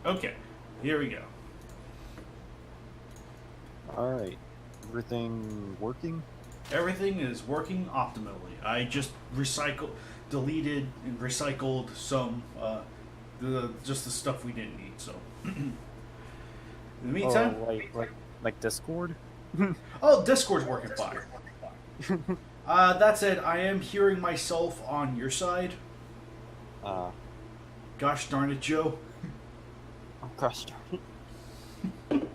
Okay, here we go. Alright. Everything working? Everything is working optimally. I just deleted, and recycled some, just the stuff we didn't need. So, in the Oh, meantime, like Discord? oh, Discord's working fine. That said, I am hearing myself on your side. uh, Gosh darn it, Joe. oh gosh darn it.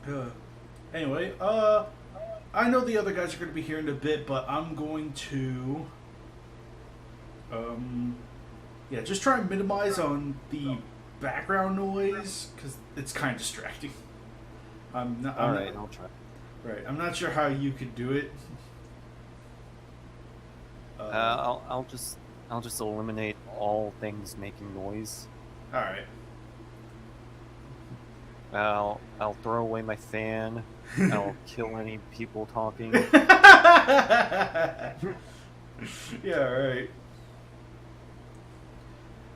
Uh, anyway, I know the other guys are going to be here in a bit, but I'm going to, yeah, just try and minimize on the background noise because it's kind of distracting. Alright, I'll try. Right. I'm not sure how you could do it. I'll just eliminate all things making noise. All right. I'll throw away my fan. I'll kill any people talking. Yeah. All right.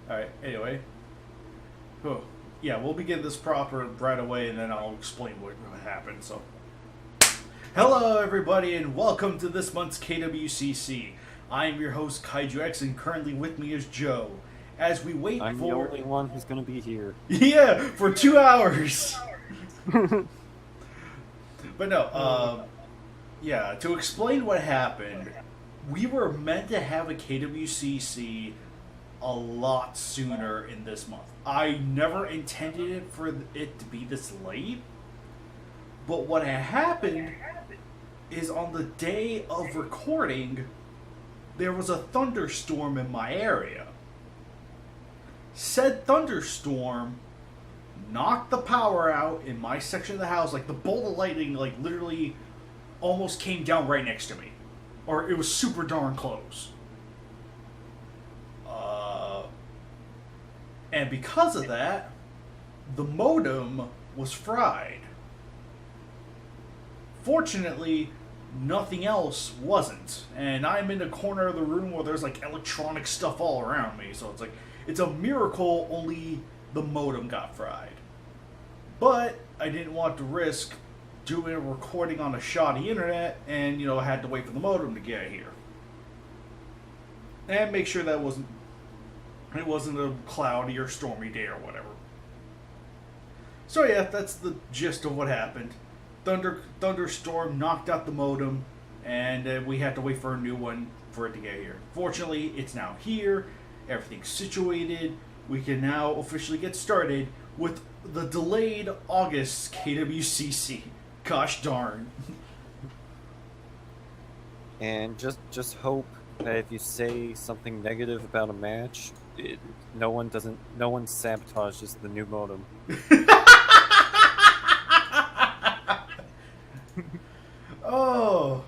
All right. Anyway. Oh, yeah. We'll begin this proper right away, and then I'll explain what happened. So. Hello, everybody, and welcome to this month's KWCC. I am your host, Kaiju X, and currently with me is Joe. As we wait I'm the only one who's gonna be here. Yeah, for 2 hours! But no, yeah, to explain what happened, we were meant to have a KWCC a lot sooner in this month. I never intended it for it to be this late, but what had happened is on the day of recording, there was a thunderstorm in my area. Said thunderstorm knocked the power out in my section of the house. Like, the bolt of lightning, like, literally almost came down right next to me. Or it was super darn close. And because of that, the modem was fried. Fortunately, nothing else wasn't. And I'm in a corner of the room where there's like electronic stuff all around me. So it's like, it's a miracle only the modem got fried. But I didn't want to risk doing a recording on a shoddy internet and, I had to wait for the modem to get here. And make sure that it wasn't a cloudy or stormy day or whatever. So yeah, that's the gist of what happened. Thunderstorm knocked out the modem, and we had to wait for a new one for it to get here. Fortunately, it's now here. Everything's situated. We can now officially get started with the delayed August KWCC. Gosh darn. And just hope that if you say something negative about a match, no one sabotages the new modem. Oh.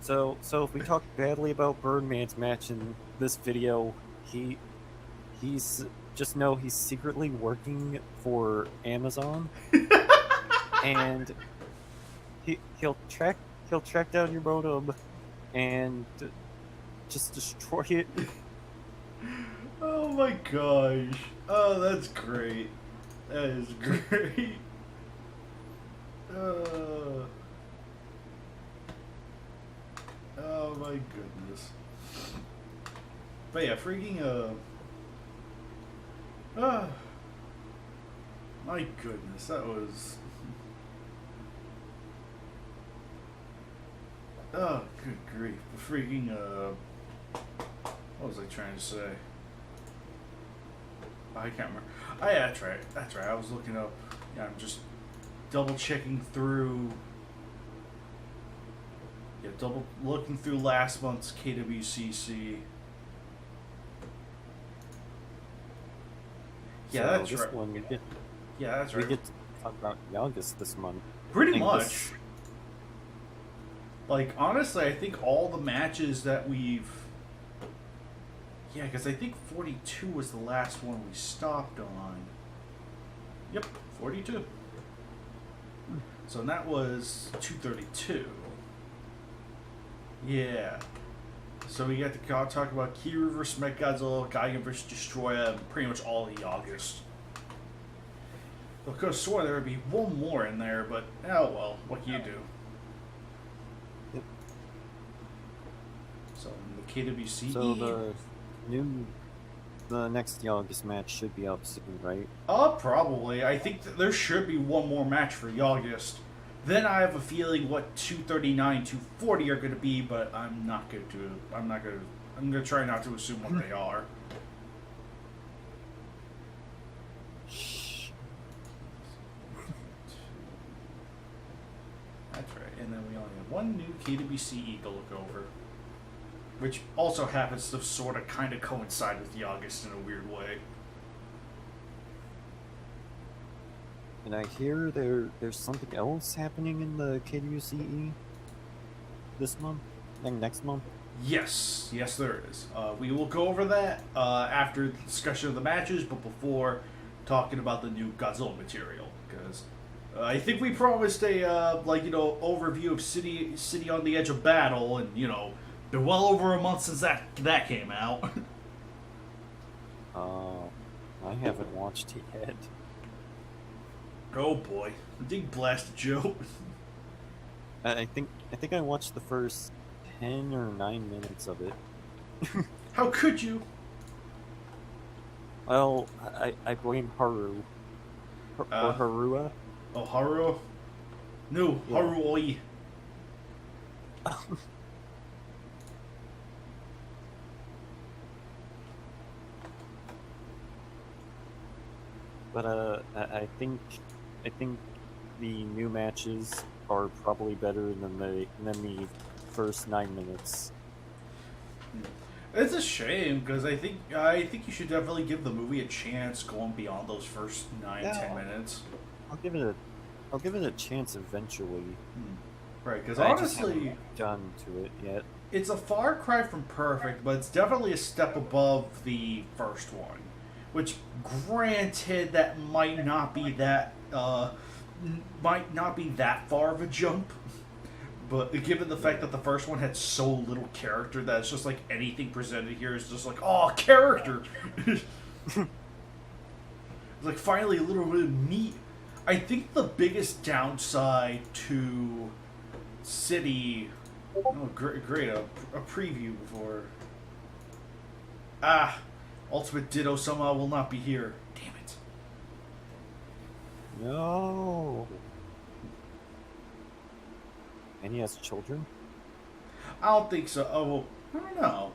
So if we talk badly about Birdman's match in this video, he's just know he's secretly working for Amazon, and he'll track down your modem and just destroy it. Oh my gosh. Oh, that's great. That is great. Oh my goodness. But yeah, freaking my goodness, that was oh good grief. The freaking what was I trying to say? I can't remember. Oh yeah, that's right. That's right. I was looking up, I'm just double checking through. Yeah, double looking through last month's KWCC. Yeah, So that's this right. one Yeah, that's we right. get to talk about Yogust this month. Pretty think much. this- Like, honestly, I think all the matches that we've. Yeah, because I think 42 was the last one we stopped on. Yep, 42. So that was 232. Yeah. So we got to talk about Kiryu vs. Godzilla, Gigan vs. Destroyer, and pretty much all the Yogust. Of course, sworn there would be one more in there, but oh well, what can you do? Yep. So the KWCE. So the next Yogust match should be up soon, right? Probably. I think there should be one more match for Yogust. Then I have a feeling what 239, 240 are going to be, but I'm going to try not to assume what they are. That's right. And then we only have one new KWCE to look over, which also happens to sort of kind of coincide with Yogust in a weird way. And I hear there's something else happening in the KWCE this month? Next month? Yes, there is. We will go over that after the discussion of the matches, but before talking about the new Godzilla material, because I think we promised a overview of City on the Edge of Battle, and been well over a month since that came out. I haven't watched it yet. Oh boy, big blast joke. I think I watched the first 10 or 9 minutes of it. How could you? Well, I blame Haru. Or Harua. Oh, Haru? No, yeah. Haruoi. But I think the new matches are probably better than the first 9 minutes. It's a shame because I think you should definitely give the movie a chance going beyond those first 9-10 minutes. I'll give it a chance eventually. Right, because honestly, honestly, I just haven't gotten to it yet. It's a far cry from perfect, but it's definitely a step above the first one. Which, granted, that might not be that far of a jump, but given the fact that the first one had so little character that it's just like anything presented here is just like, oh, character. It's like finally a little bit of meat. I think the biggest downside to City, great, a preview for Ultimate Ditto somehow will not be here. Damn it. No. And he has children? I don't think so. Oh, well, I don't know.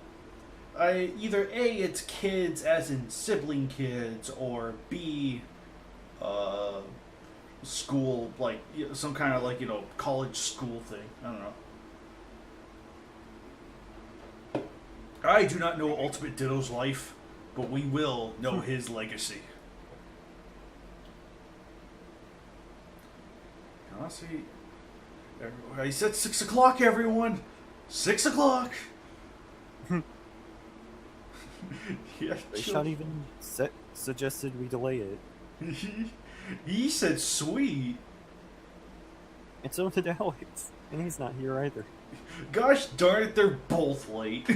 Either A, it's kids as in sibling kids, or B, school, like some kind of college school thing. I don't know. I do not know Ultimate Ditto's life, but we will know his legacy. Can I see? I said 6 o'clock, everyone. 6 o'clock. Yeah, Grayshot even suggested we delay it. He said sweet. And so did Alex. And he's not here either. Gosh darn it, they're both late.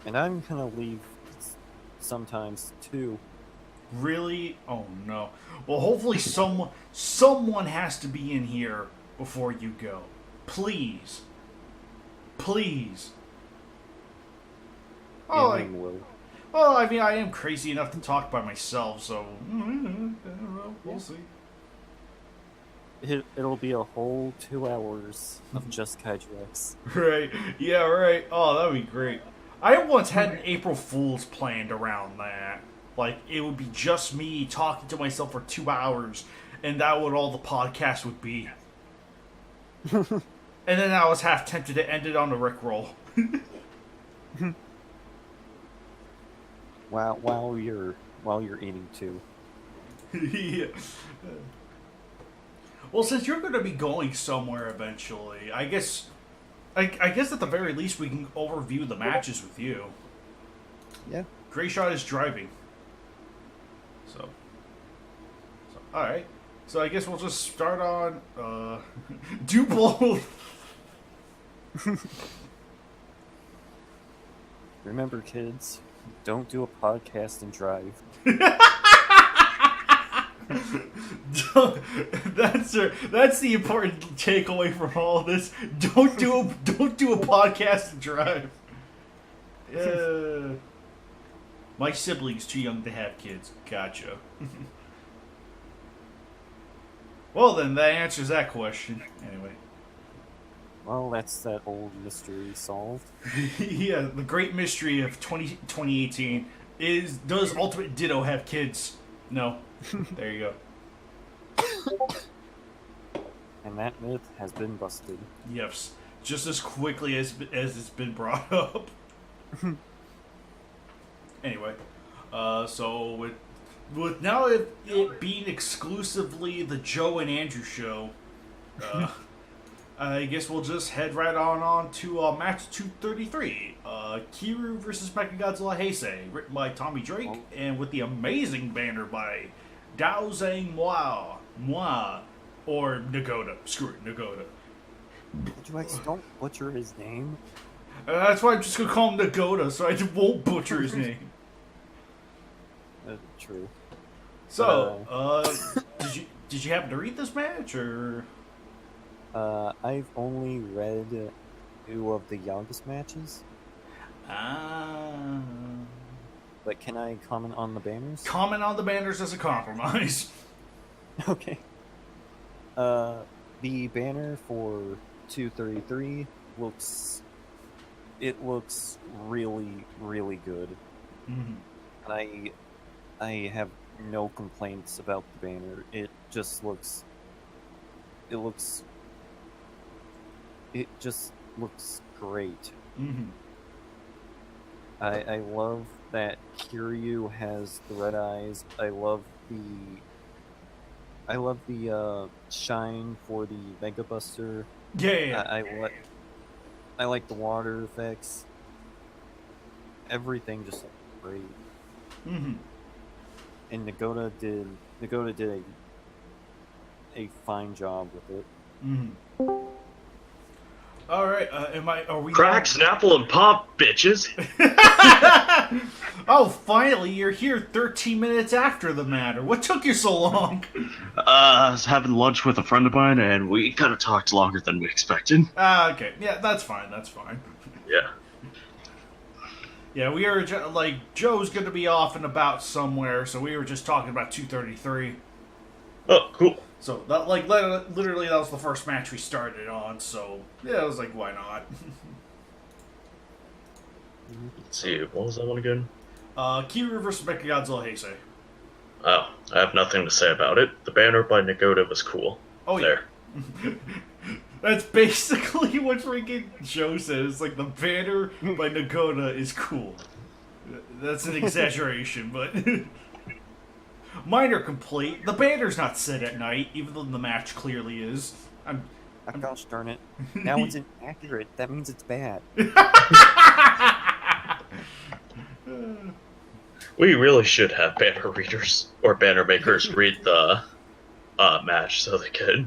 And I'm gonna leave sometimes too. Really? Oh no. Well, hopefully someone has to be in here before you go. Please. Please. Oh, well, I mean, I am crazy enough to talk by myself, so we'll see. It'll be a whole 2 hours of just Kaiju X. Right. Yeah, right. Oh, that would be great. I once had an April Fool's planned around that. Like, it would be just me talking to myself for 2 hours, and that would all the podcast would be. And then I was half tempted to end it on a Rickroll. While you're eating too. Yeah. Well, since you're going to be going somewhere eventually, I guess at the very least we can overview the matches with you. Yeah. Grayshot is driving. So all right. So I guess we'll just start on do both. Remember, kids, don't do a podcast and drive. That's the important takeaway from all this. Don't do a podcast and drive. My siblings too young to have kids. Gotcha. Well, then that answers that question. Anyway. Well, that's that old mystery solved. Yeah, the great mystery of 2018 is: does Ultimate Ditto have kids? No. There you go. And that myth has been busted. Yes, just as quickly as it's been brought up. Anyway, so with now it being exclusively the Joe and Andrew show, I guess we'll just head right on to match 233. Kiryu versus Mechagodzilla Heisei, written by Tommy Drake, and with the amazing banner by Dao Zhang Moi, or Nagoda. Screw it, Nagoda. Don't butcher his name. That's why I'm just gonna call him Nagoda, so I won't butcher his name. True. So, did you happen to read this match, or? I've only read 2 of the Yogust matches. But can I comment on the banners? Comment on the banners as a compromise. Okay. The banner for 233 looks really, really good. Mm-hmm. And I have no complaints about the banner. It just looks great. Mm-hmm. I love that Kiryu has the red eyes. I love the shine for the Mega Buster. Yeah. I like the water effects. Everything just looks great. Mm-hmm. And Nagoda did a fine job with it. Mm-hmm. All right, are we crack, snapple, and pop, bitches? Oh, finally, you're here 13 minutes after the matter. What took you so long? I was having lunch with a friend of mine, and we kind of talked longer than we expected. Okay. Yeah, that's fine. Yeah. Yeah, we were Joe's going to be off and about somewhere, so we were just talking about 233. Oh, cool. So, literally, that was the first match we started on, so, yeah, I was like, why not? Let's see, what was that one again? Kiryu vs. Mechagodzilla Heisei. Oh, I have nothing to say about it. The banner by Nagoda was cool. Oh, there. Yeah. That's basically what freaking Joe says. Like, the banner by Nagoda is cool. That's an exaggeration, but... Minor complaint. The banner's not set at night, even though the match clearly is. Gosh darn it. Now it's inaccurate. That means it's bad. We really should have banner readers, or banner makers, read the match so they could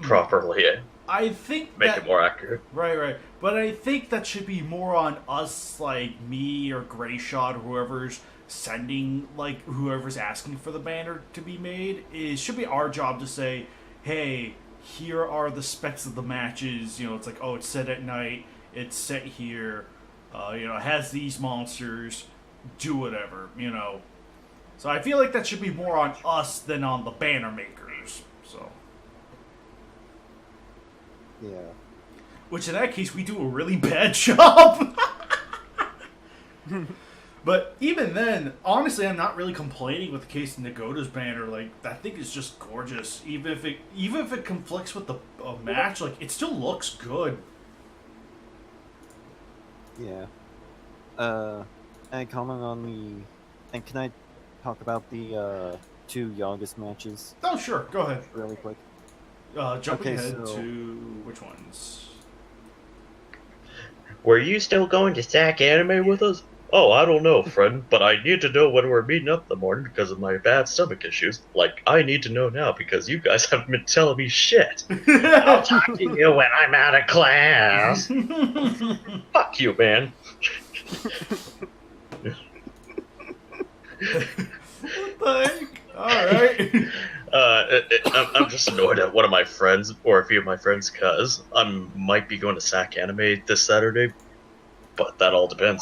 properly make it more accurate. Right. But I think that should be more on us, like me or Grayshot or whoever's sending, like, whoever's asking for the banner to be made. It should be our job to say, hey, here are the specs of the matches. You know, it's like, oh, it's set at night, it's set here, it has these monsters, do whatever, So I feel like that should be more on us than on the banner makers, so. Yeah. Which in that case, we do a really bad job. But even then, honestly, I'm not really complaining with the case of Nagoda's banner. Like, that thing is just gorgeous. Even if it conflicts with the match, like, it still looks good. Yeah. I comment on and can I talk about the 2 Yogust matches? Oh, sure. Go ahead. Really quick. Jumping ahead to which ones? Were you still going to stack anime with us? Oh, I don't know, friend, but I need to know when we're meeting up in the morning because of my bad stomach issues. Like, I need to know now because you guys haven't been telling me shit. I'll talk to you when I'm out of class. Fuck you, man. What the heck? Alright. I'm just annoyed at one of my friends, or a few of my friends, because I might be going to SAC Anime this Saturday, but that all depending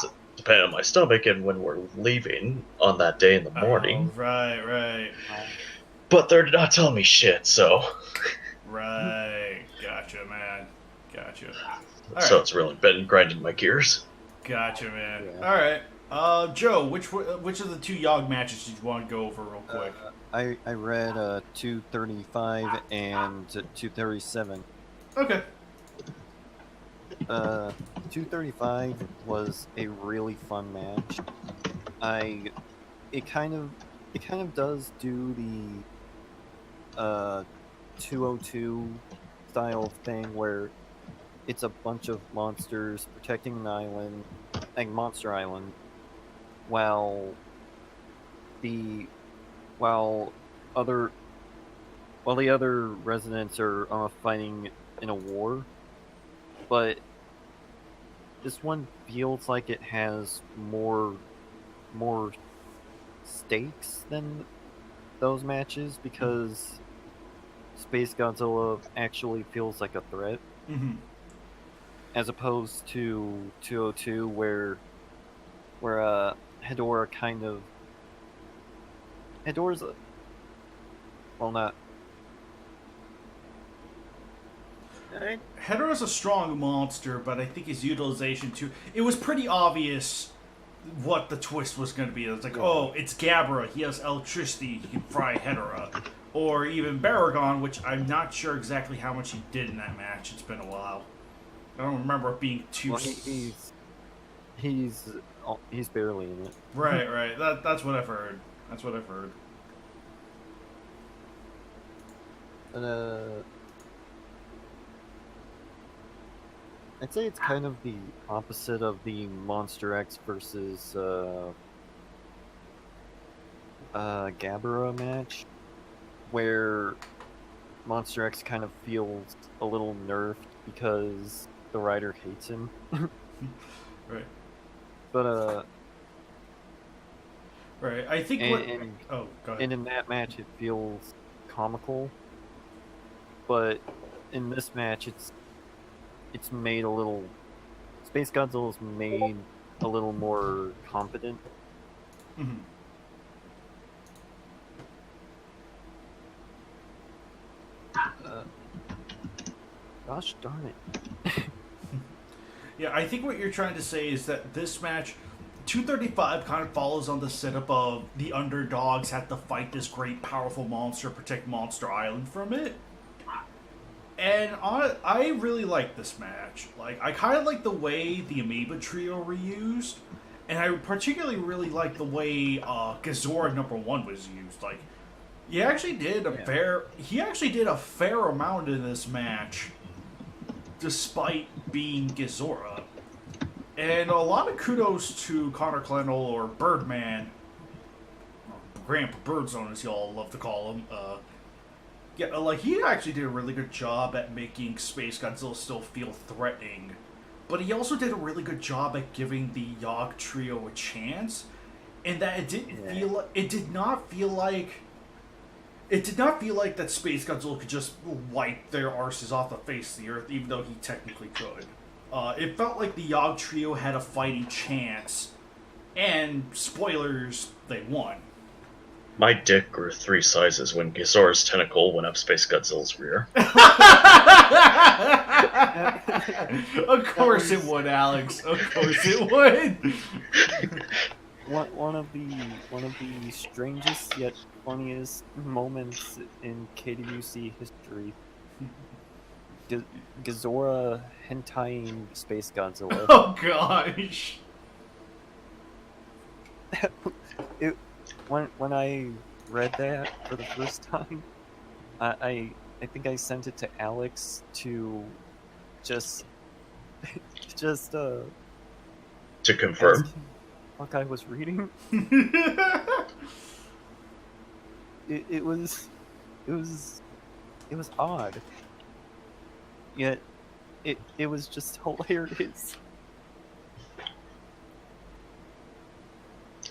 on my stomach and when we're leaving on that day in the morning. Oh, right. But they're not telling me shit, so... Right. Gotcha, man. Gotcha. So it's really been grinding my gears. Gotcha, man. Yeah. Alright. Joe, which of the 2 Yogg matches did you want to go over real quick? I read 235 and 237. Okay. 235 was a really fun match. It kind of does do the 202 style thing where it's a bunch of monsters protecting an island, like Monster Island, while the other residents are fighting in a war. But this one feels like it has more stakes than those matches because Space Godzilla actually feels like a threat, as opposed to 202 where Hedorah kind of Hedorah's a, well not. Hedorah's a strong monster, but I think his utilization too. It was pretty obvious what the twist was going to be. It was like, oh, it's Gabbra. He has electricity. He can fry Hedorah. Or even Baragon, which I'm not sure exactly how much he did in that match. It's been a while. I don't remember it being too. Well, he's barely in it. Right. That's what I've heard. I'd say it's kind of the opposite of the Monster X versus Gabbra match, where Monster X kind of feels a little nerfed because the writer hates him. Right. But right. I think go ahead. And in that match it feels comical, but in this match it's made a little... Space Godzilla's made a little more competent. Gosh darn it. Yeah, I think what you're trying to say is that this match, 235 kind of follows on the setup of the underdogs have to fight this great, powerful monster, protect Monster Island from it. And I really like this match. Like, I kind of like the way the Amoeba Trio were used, and I particularly really like the way Gazzara #1 was used. Like, he actually did a fair amount in this match, despite being Gazzara. And a lot of kudos to Connor Clennell, or Birdman, or Grandpa Birdzone as y'all love to call him. Yeah, like, he actually did a really good job at making Space Godzilla still feel threatening. But he also did a really good job at giving the Yogg Trio a chance, in that it did not feel like that Space Godzilla could just wipe their arses off the face of the earth, even though he technically could. It felt like the Yogg Trio had a fighting chance, and spoilers, they won. My dick grew 3 sizes when Gazzara's tentacle went up Space Godzilla's rear. Of course it would, Alex. Of course it would. One of the strangest yet funniest moments in KWC history. Gazzara hentaiing Space Godzilla. Oh gosh. When I read that for the first time, I think I sent it to Alex to just to confirm. fuck I was reading. It was odd. Yet it was just hilarious.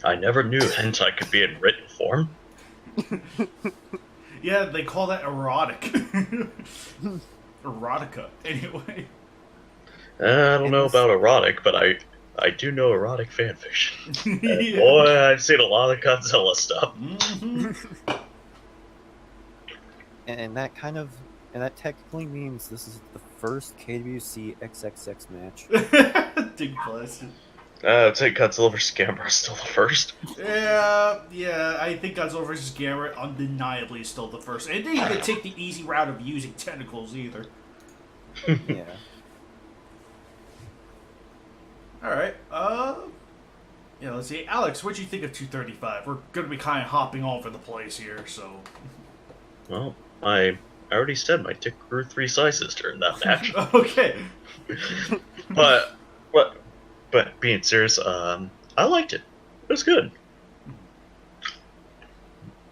I never knew hentai could be in written form. Yeah, they call that erotic. Erotica, anyway. I don't know about erotic, but I do know erotic fanfiction. Yeah. Boy, I've seen a lot of Godzilla stuff. Mm-hmm. And that technically means this is the first KWC XXX match. Dig blessed. I'd say Godzilla vs. Gamera is still the first. Yeah, I think Godzilla vs. Gamera undeniably is still the first. And they didn't even take the easy route of using tentacles either. Yeah. Alright, yeah, let's see. Alex, what'd you think of 235? We're gonna be kind of hopping all over the place here, so... Well, I already said my dick grew 3 sizes during that match. Okay. But being serious, I liked it. It was good.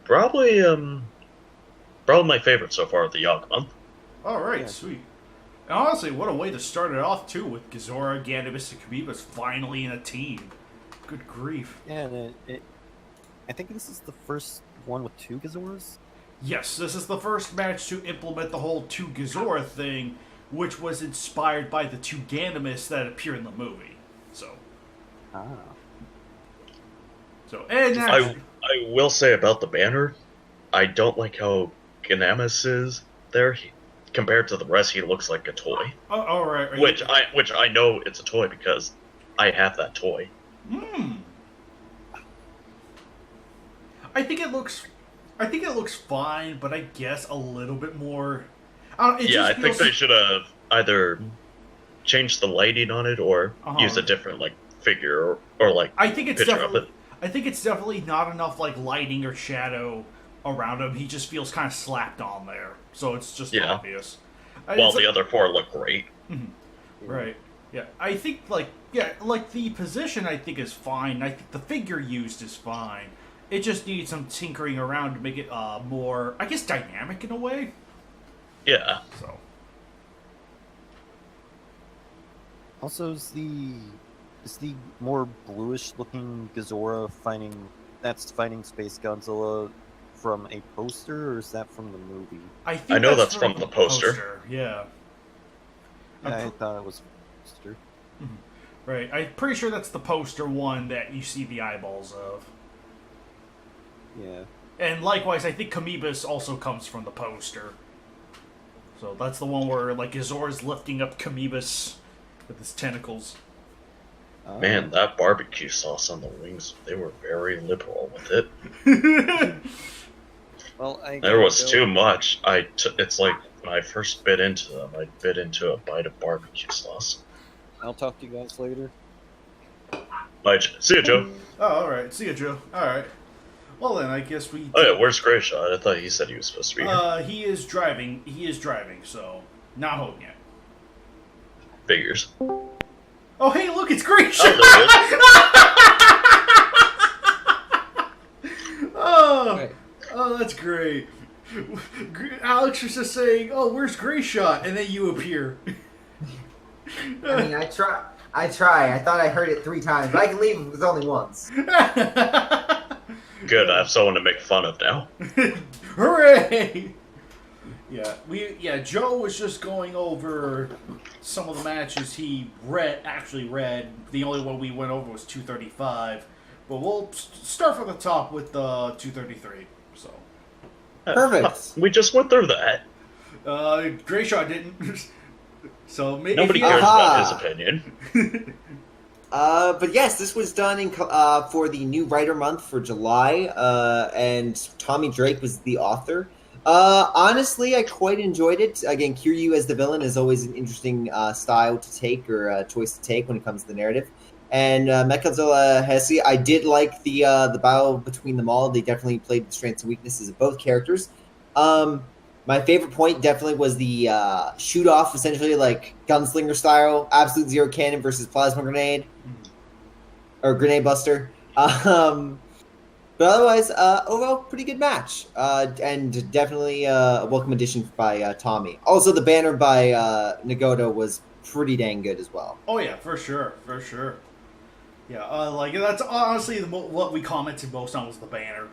Probably my favorite so far of the Yogust Month. Alright, Yeah. sweet. And honestly, what a way to start it off, too, with Gazzara, Gaddibus, and Kamibas finally in a team. Good grief. Yeah, and I think this is the first one with 2 Gazzoras. Yes, this is the first match to implement the whole 2 Gazzara thing, which was inspired by the 2 Ganymus that appear in the movie. And I will say about the banner, I don't like how Ganymus is there. Compared to the rest, he looks like a toy. Oh, all right. Which I know it's a toy because I have that toy. I think it looks fine, but I guess a little bit more. I think they should have either changed the lighting on it or used a different figure or I think it's picture of it. I think it's definitely not enough lighting or shadow around him. He just feels kind of slapped on there, so it's just obvious. While the other 4 look great. Right. Yeah. I think the position I think is fine. I think the figure used is fine. It just needs some tinkering around to make it more, I guess, dynamic in a way. Yeah. So. Also, is the more bluish looking Gazzara fighting Space Godzilla from a poster, or is that from the movie? I know that's from the poster. Yeah. I thought it was poster. Right. I'm pretty sure that's the poster one that you see the eyeballs of. Yeah. And likewise, I think Kamibas also comes from the poster. So that's the one where Gazora's lifting up Kamibas with his tentacles. Man, that barbecue sauce on the wings, they were very liberal with it. Well, there was too much. It's like when I first bit into them, I bit into a bite of barbecue sauce. I'll talk to you guys later. Bye, see you, Joe. Oh, alright. See you, Joe. Alright. Well then, I guess we... Oh yeah, where's Grayshot? I thought he said he was supposed to be here. He is driving, so not home yet. Figures. Oh, hey, look, it's Grayshot! Right. Oh, that's great. Alex was just saying, "Oh, where's Grayshot?" and then you appear. I mean, I try. I thought I heard it 3 times, but I can leave it with only once. Good, I have someone to make fun of now. Hooray! Yeah, Joe was just going over some of the matches he actually read. The only one we went over was 235, but we'll start from the top with 233. So Perfect. We just went through that. Grayshot didn't. So maybe Nobody cares about his opinion. But yes, this was done for the new writer month for July, and Tommy Drake was the author. Honestly, I quite enjoyed it. Again, Kiryu as the villain is always an interesting style to take or choice to take when it comes to the narrative. And Mechagodzilla Hesse, I did like the battle between them all. They definitely played the strengths and weaknesses of both characters. My favorite point definitely was the shoot-off, essentially like gunslinger style, absolute zero cannon versus plasma grenade. or Grenade Buster. But otherwise, overall, pretty good match, and definitely a welcome addition by Tommy. Also, the banner by Nagoto was pretty dang good as well. Oh yeah, for sure. Yeah, like that's honestly what we commented most on was the banner.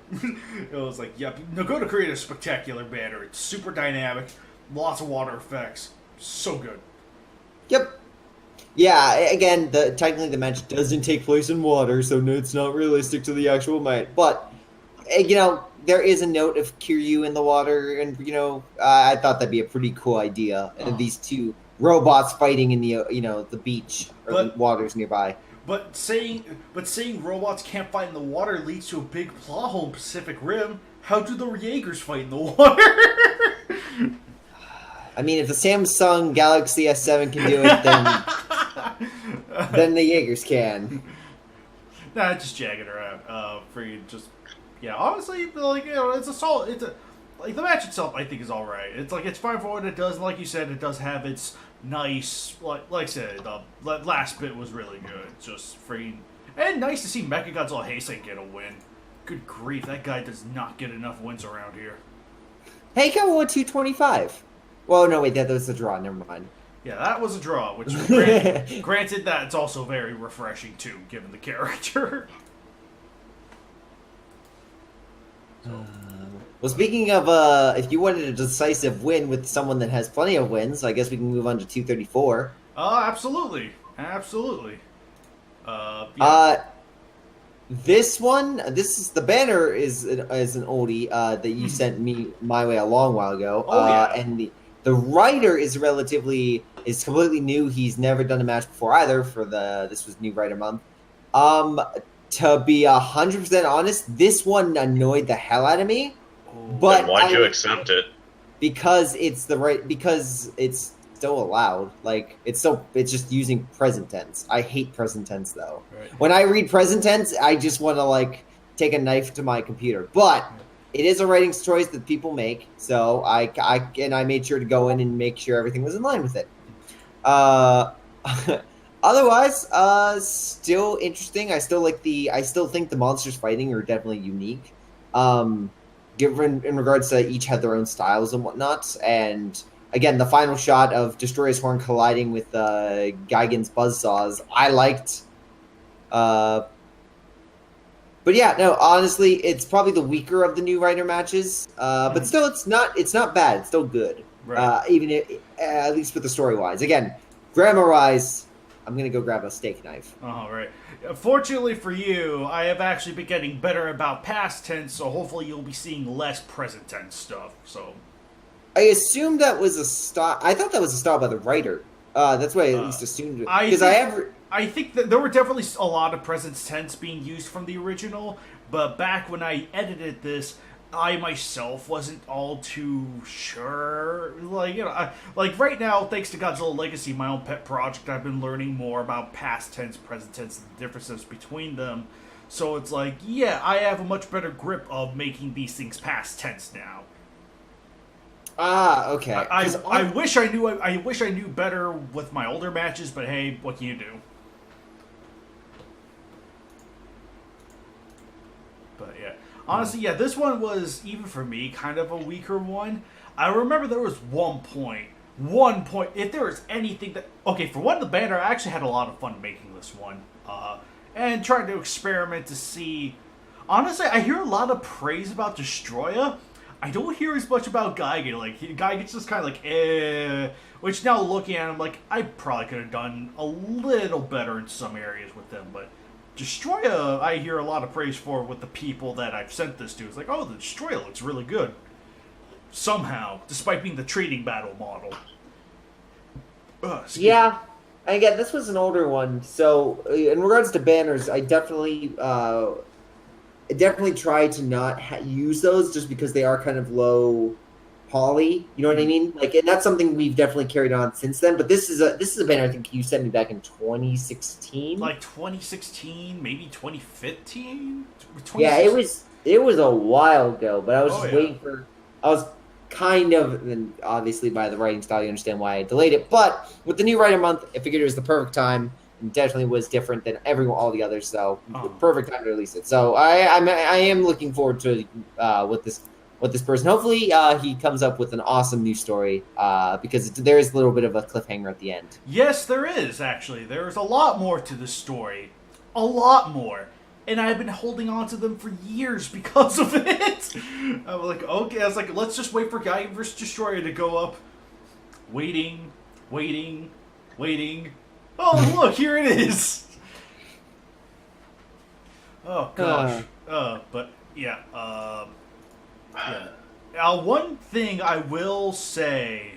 It was like, yep, Nagoto created a spectacular banner. It's super dynamic, lots of water effects, so good. Yep. Yeah, again, technically the match doesn't take place in water, so it's not realistic to the actual match. But, there is a note of Kiryu in the water, and, I thought that'd be a pretty cool idea. And these two robots fighting in the, the beach or the waters nearby. But saying robots can't fight in the water leads to a big plot hole in Pacific Rim. How do the Jaegers fight in the water? I mean, if the Samsung Galaxy S7 can do it, then the Jaegers can. Nah, just jagging around. Honestly, it's a solid. The match itself, I think, is all right. It's fine for what it does. And like you said, it does have its nice. Like I said, the last bit was really good. Just freaking and nice to see Mechagodzilla Heisei get a win. Good grief, that guy does not get enough wins around here. Heiko won 225. Well, no, wait, that was a draw. Never mind. Yeah, that was a draw, which granted that it's also very refreshing too, given the character. Well, speaking of, if you wanted a decisive win with someone that has plenty of wins, I guess we can move on to 234. Absolutely. This is the banner is an oldie that you sent me my way a long while ago. And the writer is completely new. He's never done a match before either. This was New Writer Month. To be 100% honest, this one annoyed the hell out of me. But then why'd you accept it? Because it's still allowed. Like it's just using present tense. I hate present tense though. Right. When I read present tense, I just want to take a knife to my computer. But it is a writing choice that people make, so I made sure to go in and make sure everything was in line with it. Otherwise, still interesting. I still think the monsters fighting are definitely unique. Given in regards to each had their own styles and whatnot, and again, the final shot of Destroyer's Horn colliding with Gigan's buzzsaws, I liked. But yeah, no, honestly, it's probably the weaker of the New Writer matches. But still, it's not bad. It's still good. Right. At least with the story wise. Again, grammar wise, I'm gonna go grab a steak knife. Oh, right. Fortunately for you, I have actually been getting better about past tense, so hopefully you'll be seeing less present tense stuff. So, I assumed that was a style. I thought that was a style by the writer. That's what I at least assumed. Because I think that there were definitely a lot of present tense being used from the original, but back when I edited this, I myself wasn't all too sure. Right now, thanks to Godzilla Legacy, my own pet project, I've been learning more about past tense, present tense, and the differences between them. So it's I have a much better grip of making these things past tense now. Okay. I wish I knew. I wish I knew better with my older matches, but hey, what can you do? But yeah, honestly, this one was, even for me, kind of a weaker one. I remember there was one point. If there was anything that for one, the banner, I actually had a lot of fun making this one, and trying to experiment to see. Honestly, I hear a lot of praise about Destroyer. I don't hear as much about Gigan. Gigan's just kind of which now looking at him, I probably could have done a little better in some areas with them, but Destroyer, I hear a lot of praise for with the people that I've sent this to. It's the Destroyer looks really good. Somehow, despite being the trading battle model. Yeah. And again, this was an older one, so in regards to banners, I definitely try to not use those just because they are kind of low poly. You know what I mean? And that's something we've definitely carried on since then. But this is a banner I think you sent me back in 2016. 2016, maybe 2015. Yeah, it was a while ago. But I was just waiting for. I was kind of, and obviously by the writing style, you understand why I delayed it. But with the New Writer Month, I figured it was the perfect time and definitely was different than all the others. So Oh. perfect time to release it. So I am looking forward to what this person. Hopefully he comes up with an awesome new story because there is a little bit of a cliffhanger at the end. Yes, there is, actually. There's a lot more to this story. A lot more. And I've been holding on to them for years because of it. I'm like, okay. I was like, let's just wait for Gaia vs. Destroyer to go up. Waiting. Oh, look, here it is. Oh, gosh. But, yeah. One thing I will say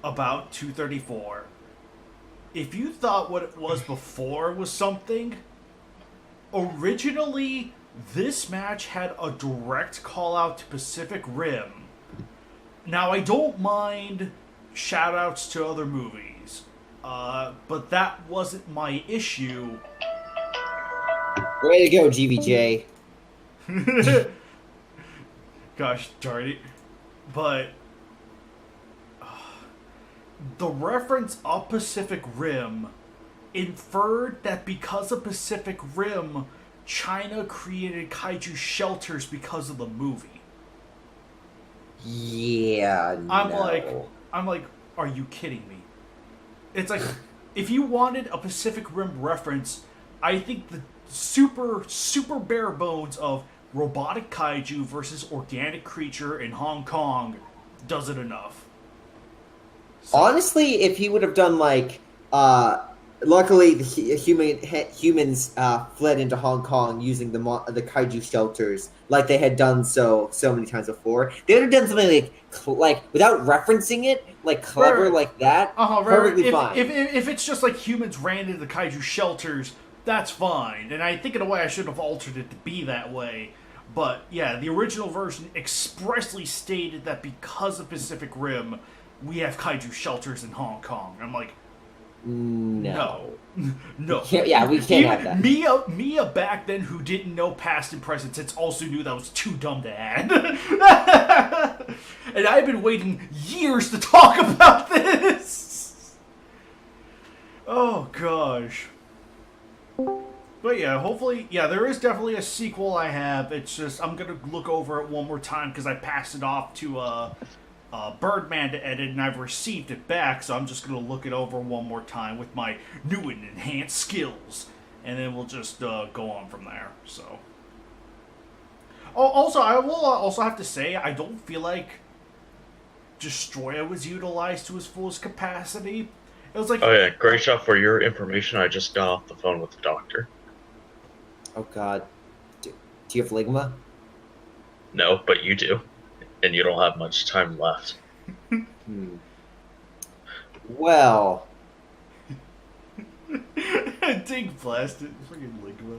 about 234, if you thought what it was before was something, originally this match had a direct call out to Pacific Rim. Now, I don't mind shout outs to other movies, but that wasn't my issue. Way to go, GVJ. Gosh darn it. But the reference of Pacific Rim inferred that because of Pacific Rim, China created kaiju shelters because of the movie. Yeah, I'm like, are you kidding me? It's like, if you wanted a Pacific Rim reference, I think the super bare bones of robotic kaiju versus organic creature in Hong Kong does it enough. So, honestly, if he would have done luckily the humans fled into Hong Kong using the kaiju shelters like they had done so many times before. They would have done something like without referencing it, like clever right. like that. Perfectly fine. If it's just like humans ran into the kaiju shelters, that's fine. And I think in a way I should have altered it to be that way. But yeah, the original version expressly stated that because of Pacific Rim, we have kaiju shelters in Hong Kong. I'm like, no. Yeah, we can't have that. Mia back then, who didn't know past and present tense, also knew that was too dumb to add. And I've been waiting years to talk about this. Oh gosh. But yeah, hopefully, there is definitely a sequel I have. It's just, I'm going to look over it one more time because I passed it off to Birdman to edit and I've received it back, so I'm just going to look it over one more time with my new and enhanced skills. And then we'll just go on from there, so. Oh, also, I will also have to say, I don't feel like Destroyer was utilized to his fullest capacity. It was like... Oh yeah, Grayshot, for your information, I just got off the phone with the doctor. Oh god. Do you have Ligma? No, but you do. And you don't have much time left. Well. Dig blasted. Freaking Ligma.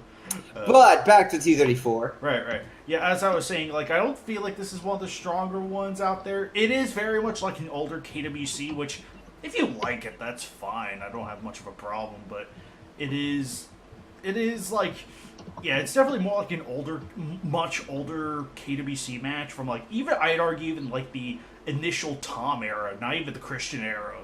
But back to 234. Right. Yeah, as I was saying, I don't feel like this is one of the stronger ones out there. It is very much like an older KWC, which, if you like it, that's fine. I don't have much of a problem, but it is like... Yeah, it's definitely more like an much older KWC match from even, I'd argue, even the initial Tom era, not even the Christian era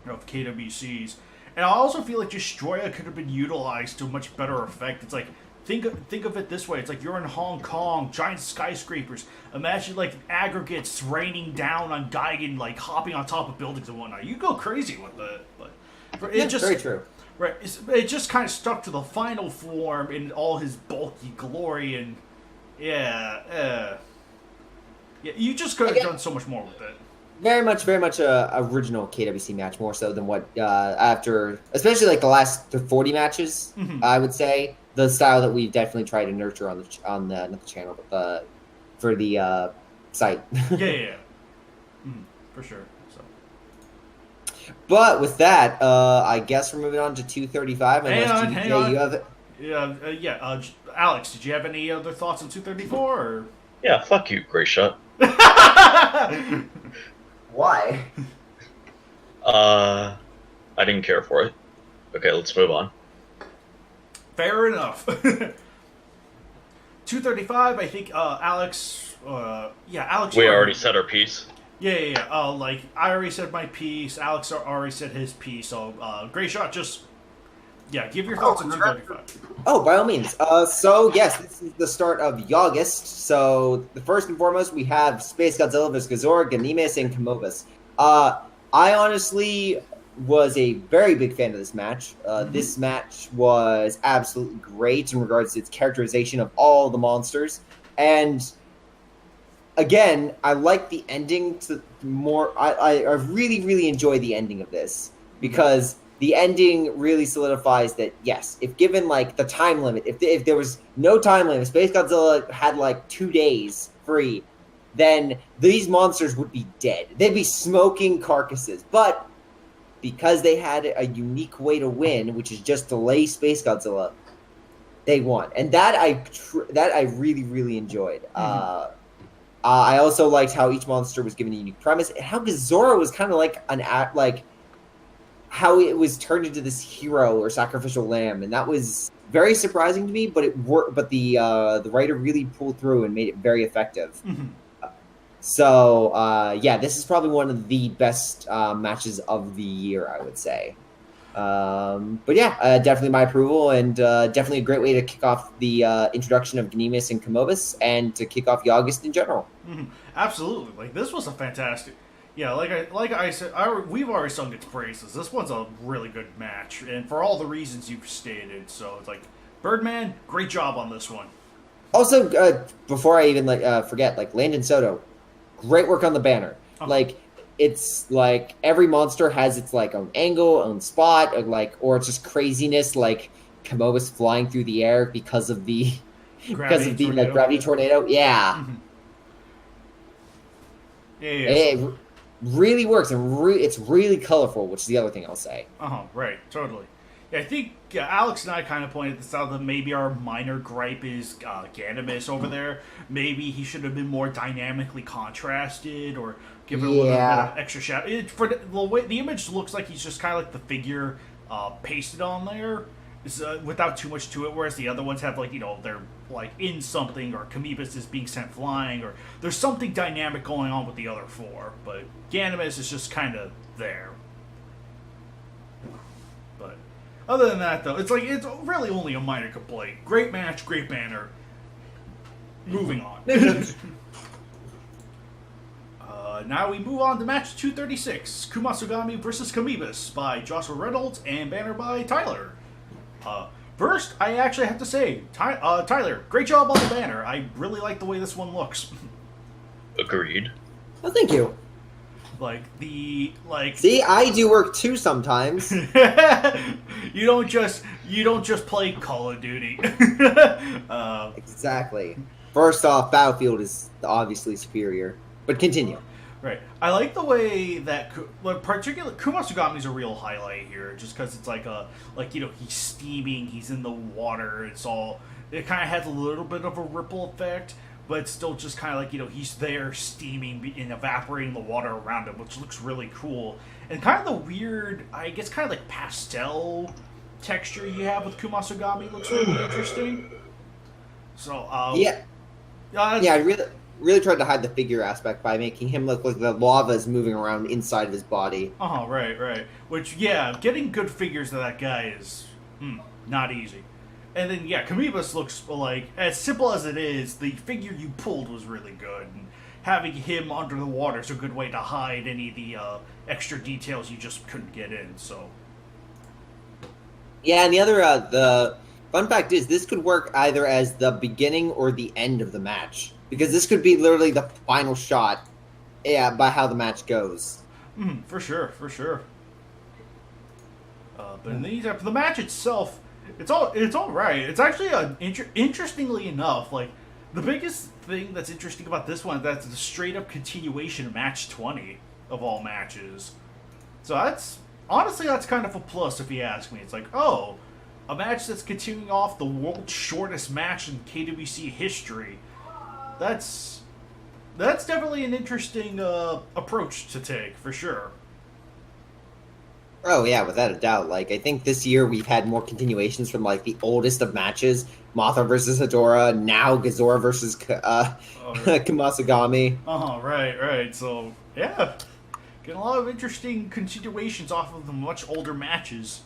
of KWCs. And I also feel like Destroyer could have been utilized to a much better effect. It's like, think of it this way. It's like you're in Hong Kong, giant skyscrapers. Imagine aggregates raining down on Geigen, hopping on top of buildings and whatnot. You go crazy with it, but Very true. Right, it just kind of stuck to the final form in all his bulky glory, and yeah, you just could have done so much more with it. Very much a original KWC match, more so than what after, especially the last 40 matches. Mm-hmm. I would say the style that we definitely try to nurture on the not the channel, but for the site. Yeah. For sure. But with that, I guess we're moving on to 235. Hang on. You have it. Yeah. Alex, did you have any other thoughts on 234? Or? Yeah, fuck you, Grayshot. Why? I didn't care for it. Okay, let's move on. Fair enough. 235, I think, Alex... Alex... We already said our piece. Yeah. Like, I already said my piece. Alex already said his piece. So, Grayshot, just, give your thoughts on 235. Oh, by all means. So, yes, this is the start of Yogust. So, the first and foremost, we have Space Godzilla vs. Gazzara, Ganimes, and Camellias. I honestly was a very big fan of this match. This match was absolutely great in regards to its characterization of all the monsters. And, again, I like the ending to more... I really, really enjoy the ending of this. Because... the ending really solidifies that, yes, if given, like, the time limit, if there was no time limit, Space Godzilla had, like, 2 days free, then these monsters would be dead. They'd be smoking carcasses. But because they had a unique way to win, which is just delay Space Godzilla, they won. And that I really, really enjoyed. I also liked how each monster was given a unique premise, and how Gazzara was kind of like how it was turned into this hero or sacrificial lamb, and that was very surprising to me. But it worked. But the writer really pulled through and made it very effective. So this is probably one of the best matches of the year, I would say. Definitely my approval, and definitely a great way to kick off the introduction of Ganimes and Camellias, and to kick off Yogust in general. Absolutely, like this was a fantastic. Yeah, like I said, we've already sung its praises. This one's a really good match, and for all the reasons you've stated. So it's like, Birdman, great job on this one. Also, before I even forget, Landon Soto, great work on the banner. Like, it's like every monster has its own angle, own spot, or it's just craziness, like Camellias flying through the air because of the gravity tornado. Yeah. It really works, and it's really colorful, which is the other thing I'll say. Right, totally. Yeah, I think Alex and I kind of pointed this out, that maybe our minor gripe is Ganimes over there. Maybe he should have been more dynamically contrasted, or given a little bit of extra shadow. For the way the image looks like, he's just kind of like the figure pasted on there, without too much to it. Whereas the other ones have they're like in something, or Camellias is being sent flying, or there's something dynamic going on with the other four. But Ganimes is just kind of there. But other than that, though, it's really only a minor complaint. Great match, great banner. Moving on. Now we move on to match 236, Kumasugami vs. Camellias by Joshua Reynolds and banner by Tyler. First, I actually have to say, Tyler, great job on the banner. I really like the way this one looks. Agreed. Well, thank you. See, I do work too sometimes. You don't just play Call of Duty. Exactly. First off, Battlefield is obviously superior, but continue. Right. I like the way that, particularly, Kumasugami's a real highlight here, just because it's he's steaming, he's in the water, it kind of has a little bit of a ripple effect, but it's still just kind of he's there steaming and evaporating the water around him, which looks really cool. And kind of the weird, I guess, kind of pastel texture you have with Kumasugami looks really interesting. So, I really tried to hide the figure aspect by making him look like the lava is moving around inside of his body. Right. Which, getting good figures of that guy is not easy. And then, Camellias looks as simple as it is, the figure you pulled was really good. And having him under the water is a good way to hide any of the extra details you just couldn't get in, so. Yeah, and the other, the fun fact is, this could work either as the beginning or the end of the match. Because this could be literally the final shot, by how the match goes. For sure. But in the match itself, it's all right. It's actually interestingly enough, the biggest thing that's interesting about this one, that's a straight up continuation of match 20 of all matches. So that's kind of a plus if you ask me. It's a match that's continuing off the world's shortest match in KWC history. That's definitely an interesting approach to take, for sure. Oh, yeah, without a doubt. I think this year we've had more continuations from, the oldest of matches. Mothra versus Hedorah, now Gazzara versus Kumasugami. Right. So, Yeah. Getting a lot of interesting continuations off of the much older matches.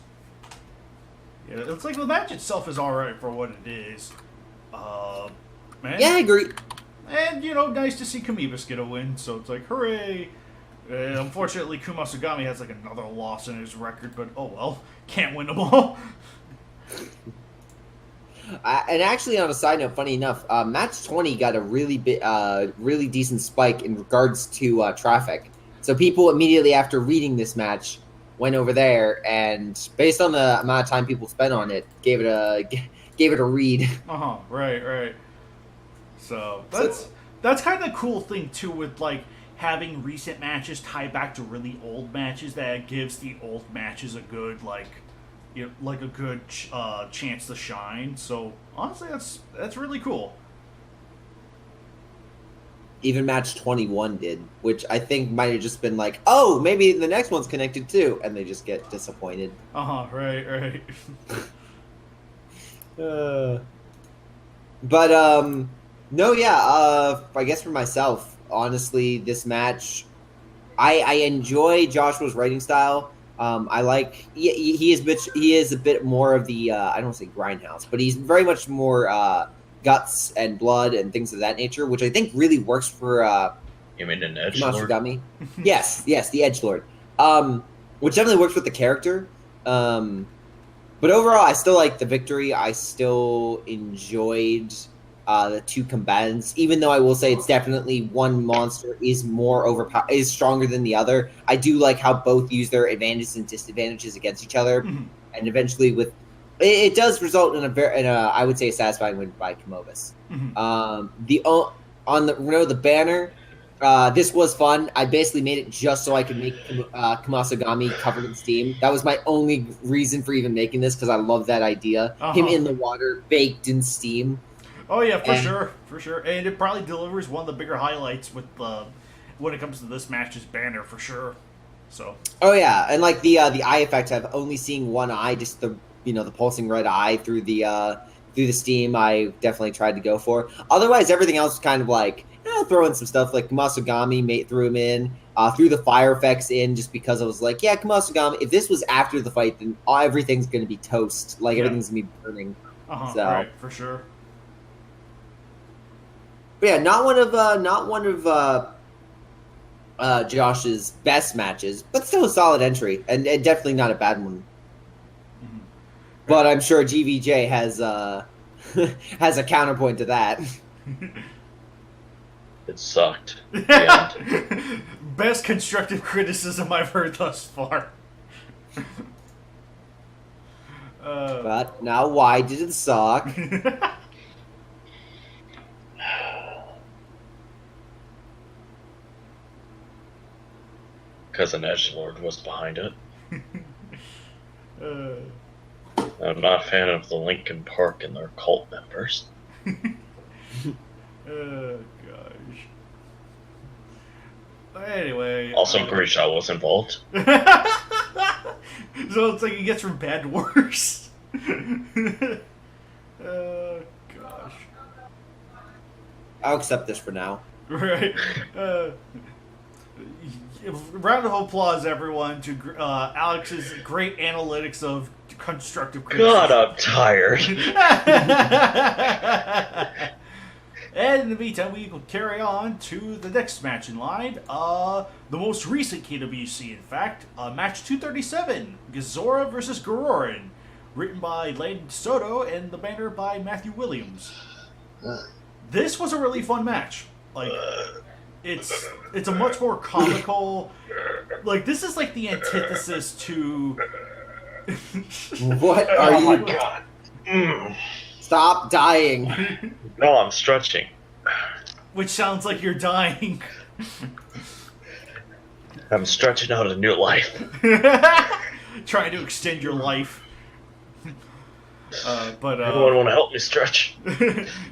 Yeah, it's like the match itself is alright for what it is. Man. Yeah, I agree. And, nice to see Kamibus get a win, so it's like, hooray! Unfortunately, Kumasugami has like another loss in his record, but oh well. Can't win them all. And actually, on a side note, funny enough, match 20 got a really decent spike in regards to traffic. So people immediately after reading this match went over there, and based on the amount of time people spent on it, gave it a read. Right. So that's kind of the cool thing too, with like having recent matches tie back to really old matches. That gives the old matches a good chance to shine. So honestly, that's really cool. Even match 21 did, which I think might have just been like, oh, maybe the next one's connected too, and they just get disappointed. Right. But no, yeah. I guess for myself, honestly, this match, I enjoy Joshua's writing style. I like he is a bit more of the I don't want to say grindhouse, but he's very much more guts and blood and things of that nature, which I think really works for You mean an edgelord? Masugami. yes, the edgelord. Which definitely works with the character. But overall, I still like the victory. I still enjoyed the two combatants, even though I will say it's definitely one monster is is stronger than the other. I do like how both use their advantages and disadvantages against each other, and eventually it does result in a I would say a satisfying win by Kamellias. The banner. This was fun. I basically made it just so I could make Kumasugami covered in steam. That was my only reason for even making this, because I love that idea. Him in the water, baked in steam. Oh yeah, for sure. And it probably delivers one of the bigger highlights with when it comes to this match's banner, for sure. So. Oh yeah, and like the eye effect of only seeing one eye, just the pulsing red eye through the steam, I definitely tried to go for. Otherwise, everything else was kind of like, throw in some stuff like Kumasugami, threw him in, threw the fire effects in, just because I was like, yeah, Kumasugami, if this was after the fight, then everything's going to be toast. Like, everything's going to be burning. So. Right, for sure. But yeah, not one of Josh's best matches, but still a solid entry, and definitely not a bad one. Mm-hmm. But I'm sure GVJ has has a counterpoint to that. It sucked. Best constructive criticism I've heard thus far. But now, why did it suck? Because an edgelord was behind it. I'm not a fan of the Linkin Park and their cult members. Oh, gosh. Anyway. Also, Grayshot was involved. So it's like it gets from bad to worse. Oh, gosh. I'll accept this for now. Right. Round of applause, everyone, to Alex's great analytics of constructive criticism. God, I'm tired. And in the meantime, we will carry on to the next match in line. The most recent KWC, in fact. Match 237, Gazzara versus Goran. Written by Landon Soto and the banner by Matthew Williams. This was a really fun match. Like, it's a much more comical... Like, this is like the antithesis to... What are you... Oh my god. Stop dying. No, I'm stretching. Which sounds like you're dying. I'm stretching out a new life. Trying to extend your life. But anyone want to help me stretch?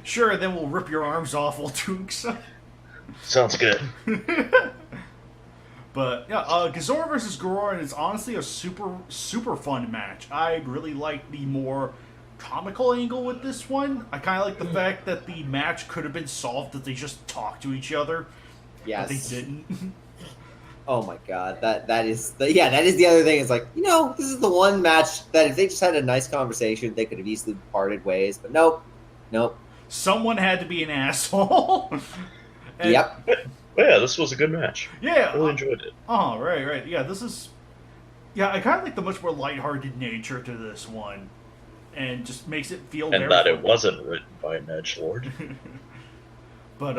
Sure, then we'll rip your arms off while doing so. Sounds good. But yeah, Gazzara versus Goran is honestly a super fun match. I really like the more comical angle with this one. I kind of like the fact that the match could have been solved if they just talked to each other. Yes. But they didn't. Oh my god, that is the other thing. It's like, this is the one match that if they just had a nice conversation, they could have easily parted ways. But nope. Someone had to be an asshole. And, Yep. Yeah, this was a good match. Yeah. I really enjoyed it. Oh, right. Yeah, this is... Yeah, I kind of like the much more lighthearted nature to this one. And just makes it feel And that it wasn't written by an edgelord. But,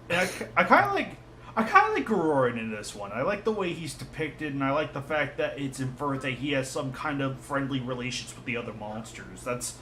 and I kind of like Goran in this one. I like the way he's depicted, and I like the fact that it's inferred that he has some kind of friendly relations with the other monsters. That's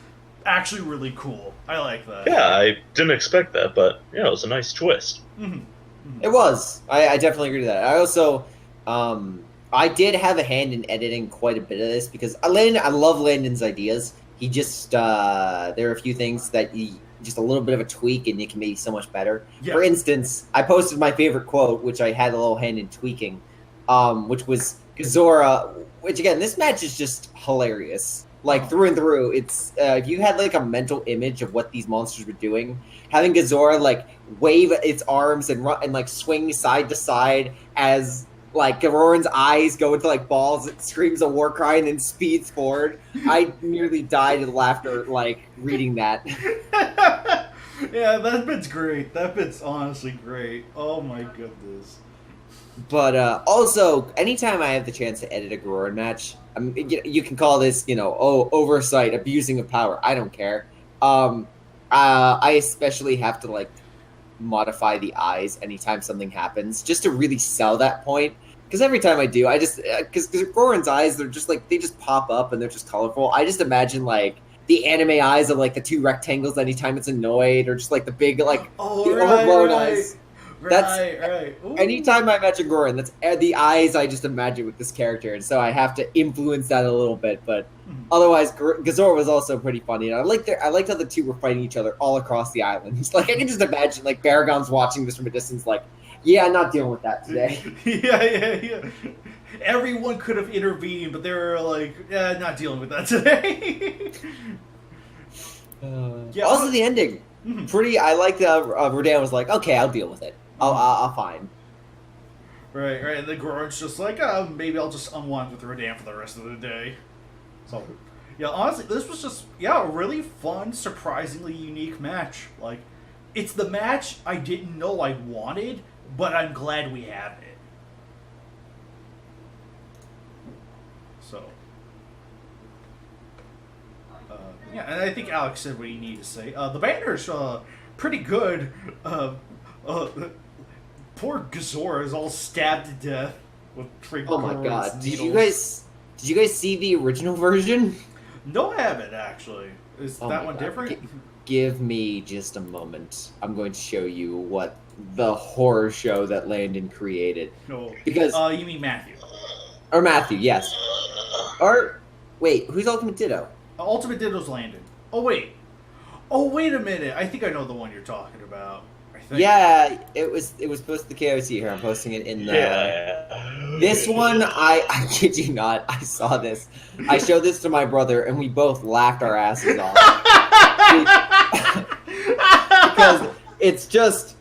actually really cool. I like that. Yeah, I didn't expect that, but it was a nice twist. Mm-hmm. Mm-hmm. It was. I definitely agree with that. I also, I did have a hand in editing quite a bit of this because I love Landon's ideas. He just, there are a few things that just a little bit of a tweak and it can be so much better. Yeah. For instance, I posted my favorite quote, which I had a little hand in tweaking, which was Gazzara, which again, this match is just hilarious. Like through and through, it's if you had like a mental image of what these monsters were doing, having Gazzara like wave its arms and run and like swing side to side as like Goran's eyes go into like balls, it screams a war cry and then speeds forward. I nearly died of laughter like reading that. Yeah, that bit's great. That bit's honestly great. Oh my goodness. But also, anytime I have the chance to edit a Goran match, you can call this, oversight, abusing of power. I don't care. I especially have to like modify the eyes anytime something happens, just to really sell that point. Because every time I do, I just because Goran's eyes, they're just like they just pop up and they're just colorful. I just imagine like the anime eyes of like the two rectangles anytime it's annoyed, or just like the big like overblown eyes. Right. Ooh. Anytime I imagine Goran, that's the eyes I just imagine with this character, and so I have to influence that a little bit. But otherwise, Gazzara was also pretty funny, and I liked how the two were fighting each other all across the island. It's like I can just imagine like Baragon's watching this from a distance, like, yeah, I'm not dealing with that today. Yeah. Everyone could have intervened, but they were like, yeah, not dealing with that today. Yeah. Also, the ending, pretty. I like that Rodan was like, okay, I'll deal with it. I'll fine. Right. And then Goran's just like, maybe I'll just unwind with Rodan for the rest of the day. So, yeah, honestly, this was just, a really fun, surprisingly unique match. Like, it's the match I didn't know I wanted, but I'm glad we have it. So, and I think Alex said what he needed to say. The banner's pretty good. Poor Gazzara is all stabbed to death with freaking. Oh my god! Needles. Did you guys see the original version? No, I haven't actually. Is that one different? Give me just a moment. I'm going to show you what the horror show that Landon created. No, because you mean Matthew? Or Matthew, yes. Or wait, who's Ultimate Ditto? Ultimate Ditto's Landon. Oh wait a minute. I think I know the one you're talking about. Yeah, it was posted to the KWC here. I'm posting it in the. Yeah. This one, I kid you not. I saw this. I showed this to my brother, and we both laughed our asses off because it's just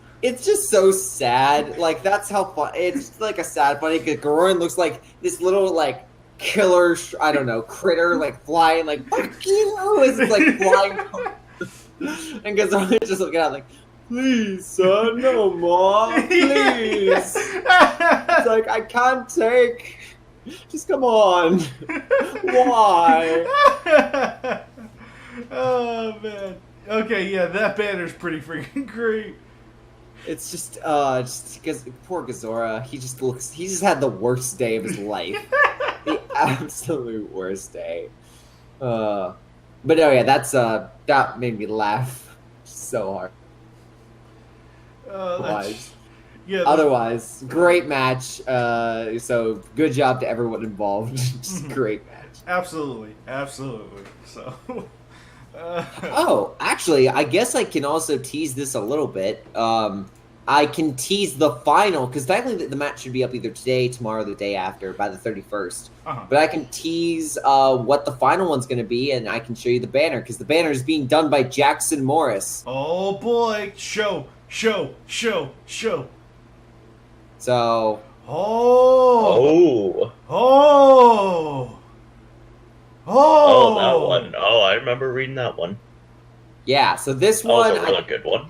so sad. Like that's how fun. It's like a sad funny because Goran looks like this little like killer. I don't know, critter like flying like fuck you. It's like flying, and Gazzara just looking out like. Please, son, no more, please. It's like, I can't take. Just come on. Why? Oh, man. Okay, yeah, that banner's pretty freaking great. It's just because poor Gazzara, he just had the worst day of his life. The absolute worst day. But oh yeah, that made me laugh so hard. Otherwise, great match. So good job to everyone involved. Just great match. Absolutely. So. Actually, I guess I can also tease this a little bit. I can tease the final because technically the match should be up either today, tomorrow, or the day after, by the 31st. But I can tease what the final one's going to be, and I can show you the banner because the banner is being done by Jackson Morris. Oh boy! Show. So Oh. Oh. Oh. Oh, that one. Oh, I remember reading that one. Yeah, so this That was one, a really good one.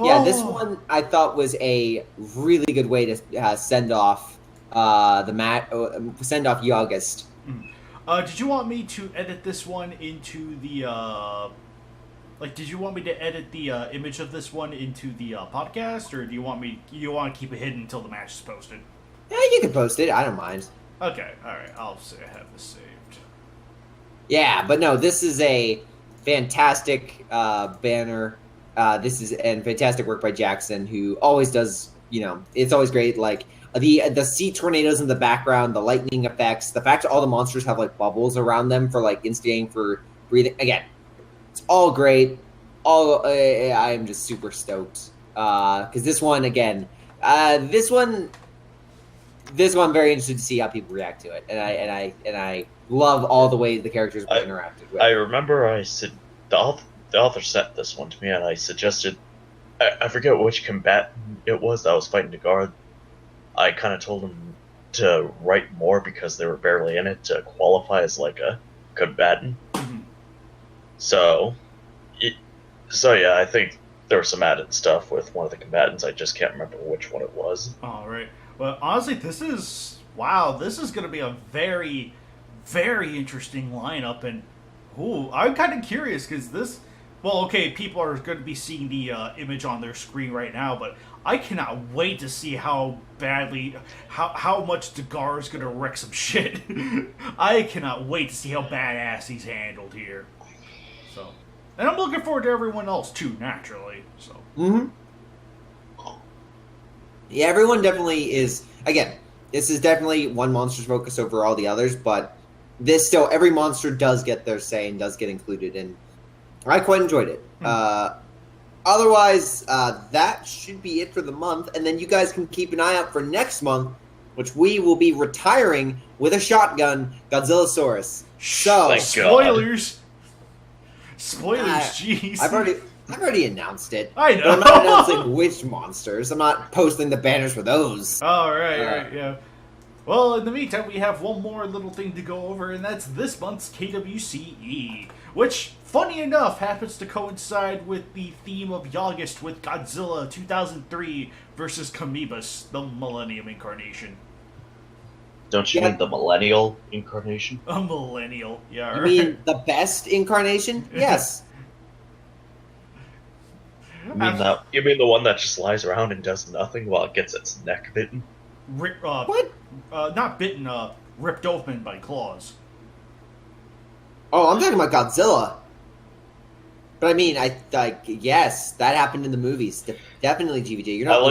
yeah, this one I thought was a really good way to send off send off Yogust. Did you want me to edit this one into the did you want me to edit the image of this one into the podcast, or do you want to keep it hidden until the match is posted? Yeah, you can post it. I don't mind. Okay, all right. I'll say I have this saved. Yeah, but no, this is a fantastic banner. This is fantastic work by Jackson, who always does. It's always great. Like the sea tornadoes in the background, the lightning effects, the fact that all the monsters have like bubbles around them for like instigating for breathing. Again, it's all great. I am just super stoked because this one again, this one I'm very interested to see how people react to it, and I love all the ways the characters were interacted with. I remember the author sent this one to me, and I suggested, I forget which combatant it was that was fighting Gazzara. I kind of told him to write more because they were barely in it to qualify as like a combatant. Mm-hmm. So yeah, I think there was some added stuff with one of the combatants. I just can't remember which one it was. All right. Well, honestly, this is going to be a very, very interesting lineup, and I'm kind of curious because this. Well, okay, people are going to be seeing the image on their screen right now, but I cannot wait to see how much Gazzara is going to wreck some shit. I cannot wait to see how badass he's handled here. So, and I'm looking forward to everyone else too, naturally. So. Mm-hmm. Yeah, everyone definitely is. Again, this is definitely one monster's focus over all the others, but this still, every monster does get their say and does get included, and I quite enjoyed it. Otherwise, that should be it for the month, and then you guys can keep an eye out for next month, which we will be retiring with a shotgun, Godzillasaurus. So, Thank spoilers! Spoilers, jeez. I've already announced it. I know. But I'm not announcing which monsters. I'm not posting the banners for those. Oh, right, yeah. Well, in the meantime, we have one more little thing to go over, and that's this month's KWCE, which, funny enough, happens to coincide with the theme of Yogust with Godzilla 2003 versus Camellias, the Millennium Incarnation. Don't you mean the Millennial Incarnation? A millennial, yeah. You Right. mean the best incarnation? Yes. You mean the one that just lies around and does nothing while it gets its neck bitten? What? Not bitten, ripped open by claws. Oh, I'm talking about Godzilla. But I mean, yes, that happened in the movies. Definitely, GVJ. You're not.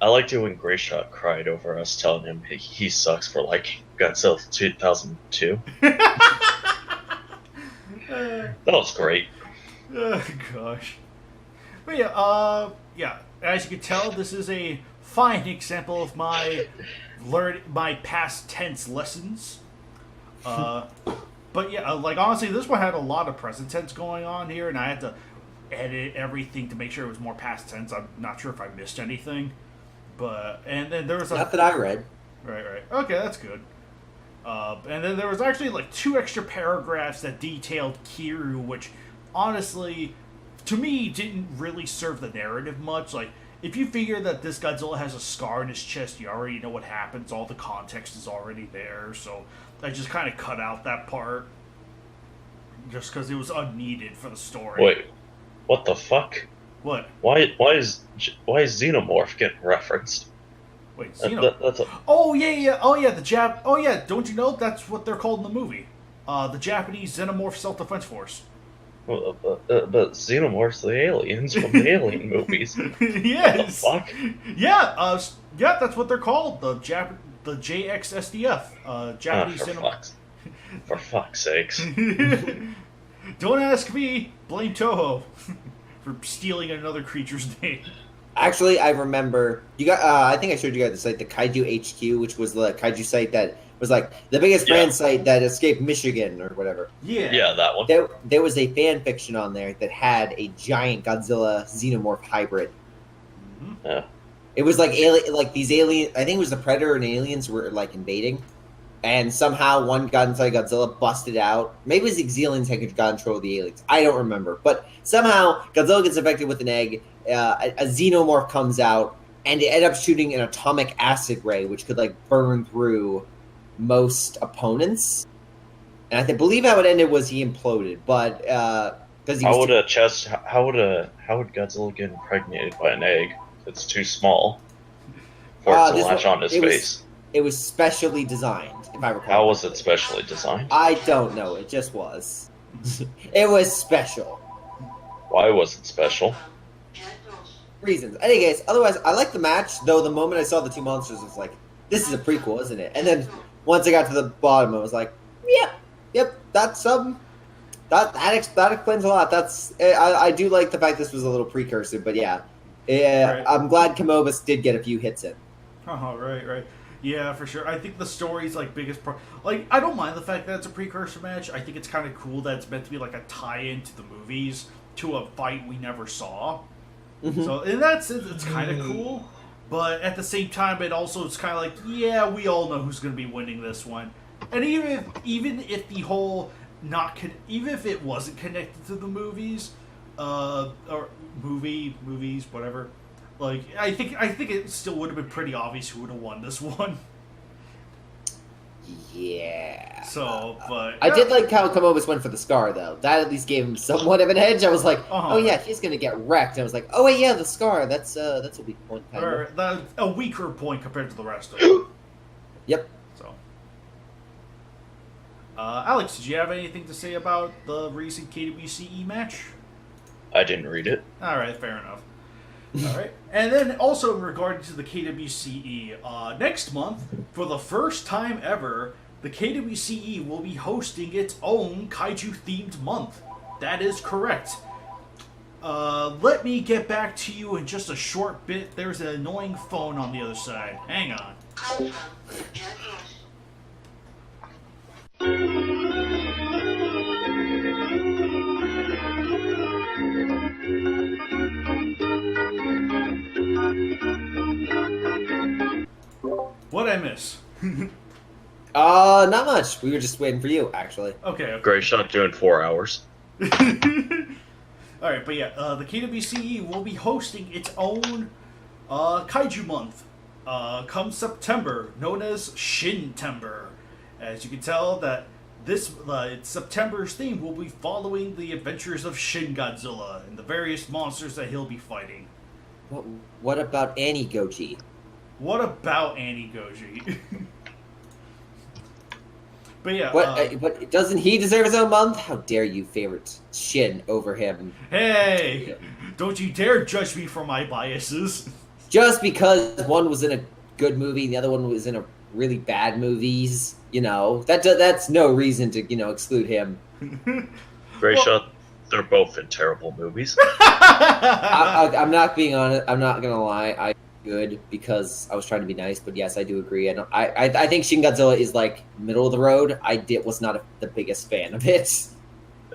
I liked it when Grayshot cried over us telling him he sucks for like Godzilla 2002. That was great. Oh gosh. But yeah, as you can tell, this is a fine example of my past tense lessons. But yeah, like honestly, this one had a lot of present tense going on here, and I had to edit everything to make sure it was more past tense. I'm not sure if I missed anything, and then there was not that I read. Right. Okay, that's good. And then there was actually like 2 extra paragraphs that detailed Kiryu, which honestly, to me, didn't really serve the narrative much. Like, if you figure that this Godzilla has a scar in his chest, you already know what happens. All the context is already there. So I just kind of cut out that part just because it was unneeded for the story. Wait, what the fuck? What? Why is Xenomorph getting referenced? Wait, Xenomorph? Oh yeah, the Jap. Oh yeah, don't you know that's what they're called in the movie? The Japanese Xenomorph Self-Defense Force. But Xenomorphs, the aliens from the Alien movies. Yes. What the fuck? Yeah. Yeah, that's what they're called. The JXSDF. Japanese Xenomorph. For fuck's sakes. Don't ask me. Blame Toho for stealing another creature's name. Actually, I remember you got. I think I showed you guys the site, the Kaiju HQ, which was the kaiju site that was like the biggest fan site that escaped Michigan or whatever. Yeah, that one. There was a fan fiction on there that had a giant Godzilla Xenomorph hybrid. Mm-hmm. Yeah. It was like these alien. I think it was the Predator and aliens were like invading, and somehow one got inside Godzilla, busted out. Maybe it was the Xelians had got control of the aliens. I don't remember, but somehow Godzilla gets infected with an egg. A xenomorph comes out, and it ended up shooting an atomic acid ray, which could like burn through most opponents. And I believe how it ended was he imploded, but because how would Godzilla get impregnated by an egg that's too small for it to latch on his face? It was specially designed, if I recall. How was it specially designed? I don't know. It just was. It was special. Why was it special? Reasons. Any case, otherwise, I like the match, though the moment I saw the two monsters, I was like, this is a prequel, isn't it? And then once I got to the bottom, I was like, yep, that's that explains a lot. I do like the fact this was a little precursor, but yeah. Right. I'm glad Kamobus did get a few hits in. Oh, right. Yeah, for sure. I think the story's like biggest I don't mind the fact that it's a precursor match. I think it's kind of cool that it's meant to be like a tie-in to the movies, to a fight we never saw. Mm-hmm. So in that sense, it's kind of cool. But at the same time, it's kind of like, yeah, we all know who's going to be winning this one. And even if the whole even if it wasn't connected to the movies, or movies, whatever. Like, I think it still would have been pretty obvious who would have won this one. Yeah. So, but I did like how Kamobus went for the scar, though. That at least gave him somewhat of an edge. I was like, oh yeah, he's gonna get wrecked. And I was like, oh wait, yeah, the scar. That's a weak point. Or a weaker point compared to the rest of it. Yep. So, Alex, did you have anything to say about the recent KWCE match? I didn't read it. All right, fair enough. All right. And then also in regard to the KWCE, next month, for the first time ever, the KWCE will be hosting its own Kaiju-themed month. That is correct. Let me get back to you in just a short bit. There's an annoying phone on the other side. Hang on. What'd I miss? Not much. We were just waiting for you, actually. Okay. Grayshot doing 4 hours. Alright, but yeah, the KWCE will be hosting its own Kaiju Month come September, known as Shin-tember. As you can tell, that this September's theme will be following the adventures of Shin Godzilla and the various monsters that he'll be fighting. What about Annie Goji? What about Annie Goji? But yeah, but doesn't he deserve his own month? How dare you favorite Shin over him? Hey, don't you dare judge me for my biases. Just because one was in a good movie, the other one was in a really bad movies, that's no reason to exclude him. Grayshot, they're both in terrible movies. I'm not being honest. I'm not gonna lie. Good because I was trying to be nice, but yes, I do agree. I think Shin Godzilla is like middle of the road. Was not the biggest fan of it.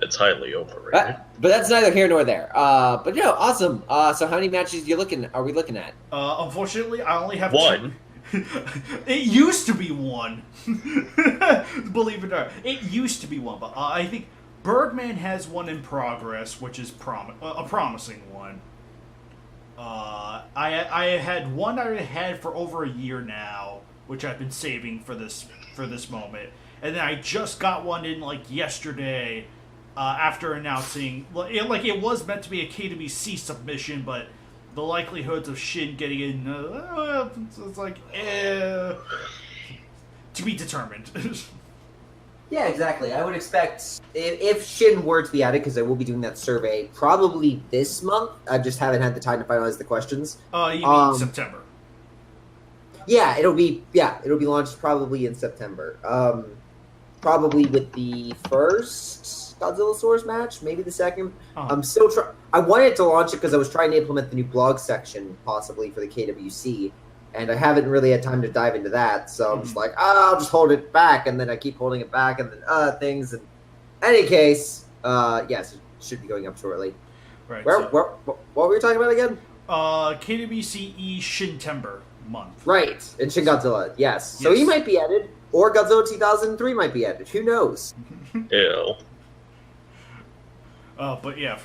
It's highly overrated. But that's neither here nor there. But awesome. So how many matches are we looking at? Unfortunately, I only have one. It used to be one. Believe it or not, it used to be one. But I think Birdman has one in progress, which is a promising one. I had one I had for over a year now, which I've been saving for this moment, and then I just got one in yesterday, after announcing it was meant to be a KWC submission, but the likelihoods of Shin getting in, it's to be determined. Yeah, exactly. I would expect if Shin were to be added, because I will be doing that survey probably this month. I just haven't had the time to finalize the questions. You mean September? Yeah, it'll be launched probably in September. Probably with the first Godzilla Source match, maybe the second. I'm still I wanted to launch it because I was trying to implement the new blog section possibly for the KWC. And I haven't really had time to dive into that, so I'm just like, I'll just hold it back, and then I keep holding it back, and then things. In any case, yes, it should be going up shortly. Right. What were we talking about again? KWCE Shintember month. Right, and Shin Godzilla, yes. So Yes. he might be added, or Godzilla 2003 might be added. Who knows? Ew. But yeah,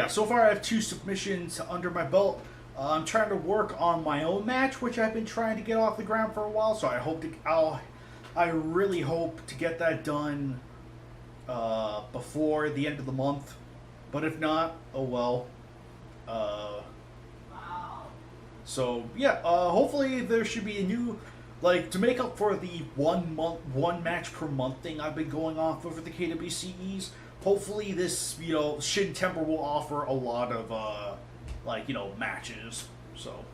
so far I have 2 submissions under my belt. I'm trying to work on my own match, which I've been trying to get off the ground for a while. So I really hope to get that done before the end of the month. But if not, oh well. So yeah, hopefully there should be a new, like, to make up for the 1 match per month thing I've been going off over the KWCEs. Hopefully this, Shintember will offer a lot of matches. So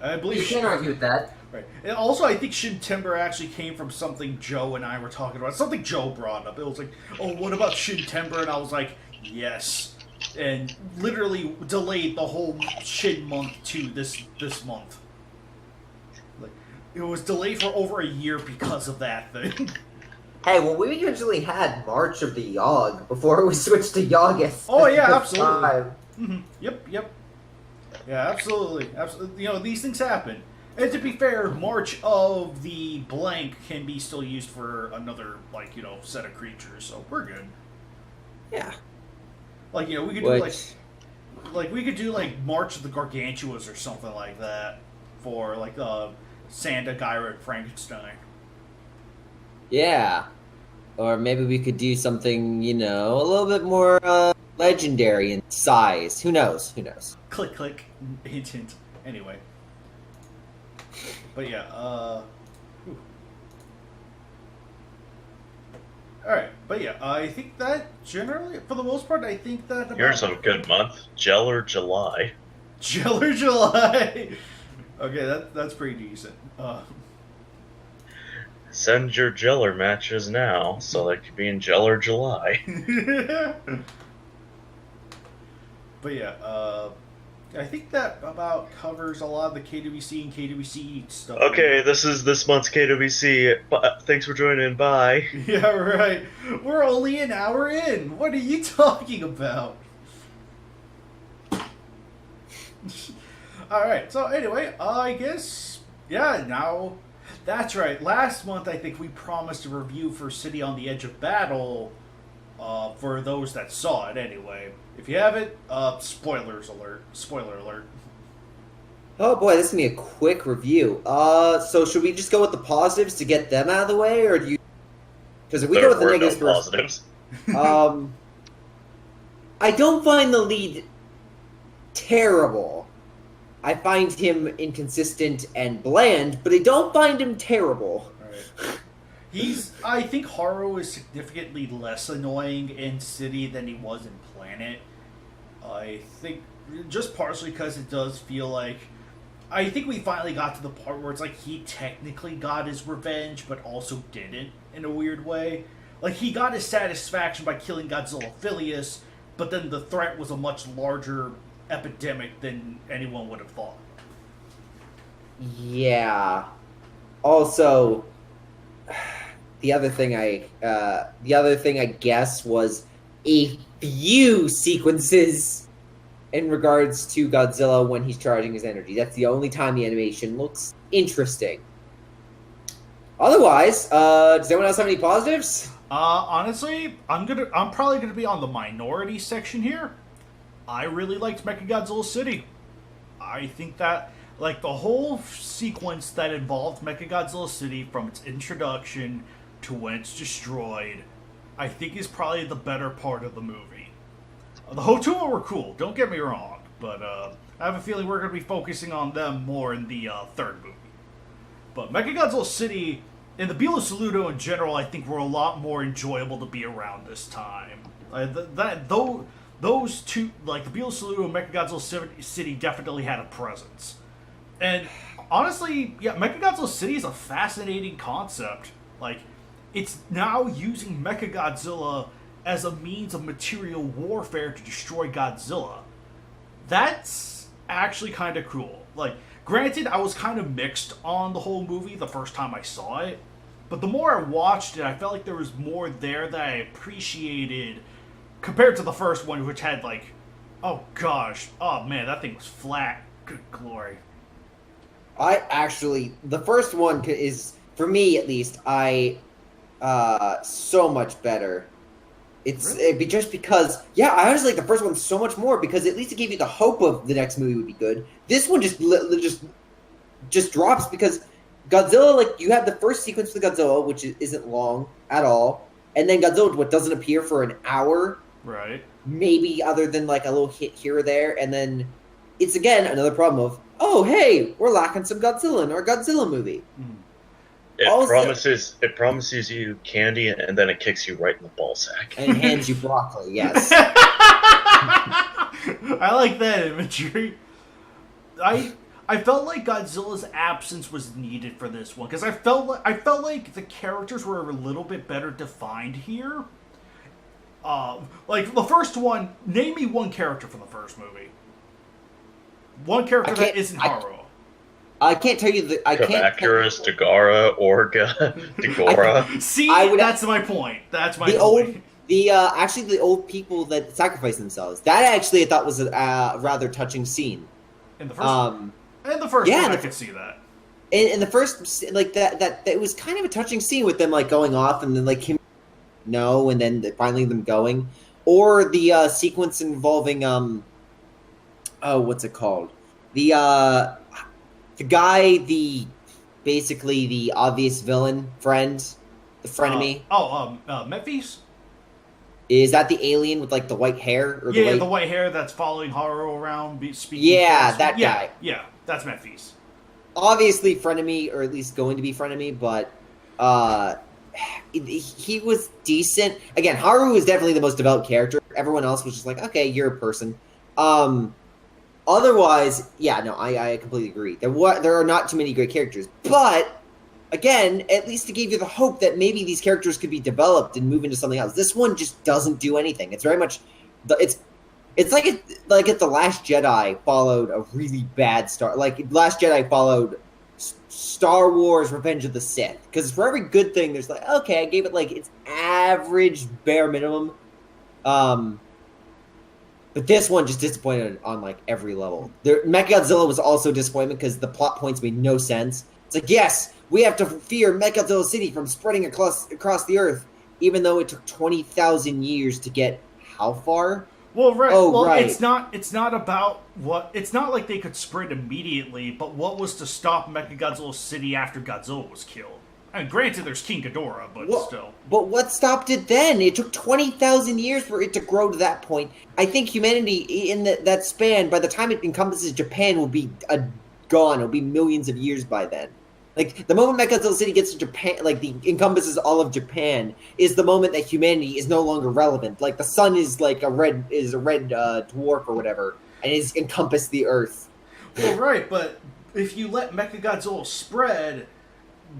I believe You can't argue with that. right. And also, I think Shintember actually came from something Joe and I were talking about. Something Joe brought up. It was like, oh, what about Shintember? And I was like, yes. And literally delayed the whole Shin month to this month. Like, it was delayed for over a year because of that thing. Hey, well, we usually had March of the Yog before we switched to Yogust. Oh, yeah, absolutely. Mm-hmm. Yep. Yeah, absolutely. These things happen. And to be fair, March of the blank can be still used for another, set of creatures, so we're good. Yeah. We could do, March of the Gargantuas or something like that for, Sanda, Gyra, and Frankenstein. Yeah. Or maybe we could do something, a little bit more legendary in size. Who knows? Click, click, hint, hint. Anyway. But yeah, Alright, but yeah, I think that generally, for the most part, I think that... Here's a good month. Jeller July. Jeller July! Okay, that's pretty decent. Send your Jeller matches now, so they could be in Jeller July. But yeah, I think that about covers a lot of the KWC and KWCE stuff. Okay, this is this month's KWC. Thanks for joining. Bye. Yeah, right. We're only an hour in. What are you talking about? Alright, so anyway, I guess, yeah, now, that's right. Last month, I think we promised a review for City on the Edge of Battle, for those that saw it anyway. If you haven't, spoiler alert. Oh boy, this is gonna be a quick review. So should we just go with the positives to get them out of the way, or do you... Because if we go with the negatives first... positives. I don't find the lead terrible. I find him inconsistent and bland, but I don't find him terrible. Right. I think Haru is significantly less annoying in City than he was in Planet. I think, just partially because it does feel like... I think we finally got to the part where it's like he technically got his revenge, but also didn't, in a weird way. Like, he got his satisfaction by killing Godzilla Phileas, but then the threat was a much larger epidemic than anyone would have thought. Yeah. Also, the other thing I guess was a few sequences in regards to Godzilla when he's charging his energy. That's the only time the animation looks interesting. Otherwise, does anyone else have any positives? Honestly, I'm probably gonna be on the minority section here. I really liked Mechagodzilla City. I think that, like, the whole sequence that involved Mechagodzilla City from its introduction to when it's destroyed, I think is probably the better part of the movie. The Hotuma were cool, don't get me wrong, but I have a feeling we're going to be focusing on them more in the third movie. But Mechagodzilla City and the Bilo Saludo in general, I think, were a lot more enjoyable to be around this time. Those two, like the Bilo Saludo and Mechagodzilla City, definitely had a presence. And honestly, yeah, Mechagodzilla City is a fascinating concept. Like, it's now using Mechagodzilla as a means of material warfare to destroy Godzilla. That's actually kind of cool. Like, granted, I was kind of mixed on the whole movie the first time I saw it, but the more I watched it, I felt like there was more there that I appreciated compared to the first one, which had like, oh gosh, oh man, that thing was flat. Good glory. The first one is, for me at least, so much better. It'd be just because, yeah, I honestly like the first one so much more because at least it gave you the hope of the next movie would be good. This one just drops because Godzilla, like, you have the first sequence with Godzilla, which isn't long at all, and then Godzilla doesn't appear for an hour, right? Maybe other than like a little hit here or there, and then it's again another problem of, oh hey, we're lacking some Godzilla in our Godzilla movie. It promises you candy, and then it kicks you right in the ballsack. And hands you broccoli, yes. I like that imagery. I felt like Godzilla's absence was needed for this one because I felt like the characters were a little bit better defined here. Like the first one, name me one character from the first movie. One character that isn't Haru. I can't tell you the. Kamakura's, Gazzara, Organa. See, that's my point. That's my point. Actually, the old people that sacrifice themselves. That actually I thought was a rather touching scene. In the first one? In the first one, I could see that. In the first, like that it was kind of a touching scene with them like going off and then like him, and then finally them going, or the sequence involving what's it called? The guy, basically the obvious villain friend, the frenemy. Memphis. Is that the alien with like the white hair? Or the white hair that's following Haru around speaking. Yeah, that guy. Yeah, that's Memphis. Obviously frenemy, or at least going to be frenemy, but he was decent. Again, Haru is definitely the most developed character. Everyone else was just like, okay, you're a person. Otherwise, yeah, no, I completely agree. There are not too many great characters, but again, at least it gave you the hope that maybe these characters could be developed and move into something else. This one just doesn't do anything. It's very much it's like if The Last Jedi followed a really bad start. Like Last Jedi followed Star Wars: Revenge of the Sith, because for every good thing, there's like, okay, I gave it like its average bare minimum. But this one just disappointed on like every level. Mechagodzilla was also disappointment because the plot points made no sense. It's like, yes, we have to fear Mechagodzilla City from spreading across the Earth, even though it took 20,000 years to get how far? Well, right. Right. It's not about what. It's not like they could spread immediately, but what was to stop Mechagodzilla City after Godzilla was killed? I mean, granted, there's King Ghidorah, but still. But what stopped it then? It took 20,000 years for it to grow to that point. I think humanity in that span, by the time it encompasses Japan, will be gone. It'll be millions of years by then. Like, the moment Mechagodzilla City gets to Japan, like, encompasses all of Japan, is the moment that humanity is no longer relevant. Like, the sun is like a red dwarf or whatever, and it's encompassed the Earth. Well, right, but if you let Mechagodzilla spread,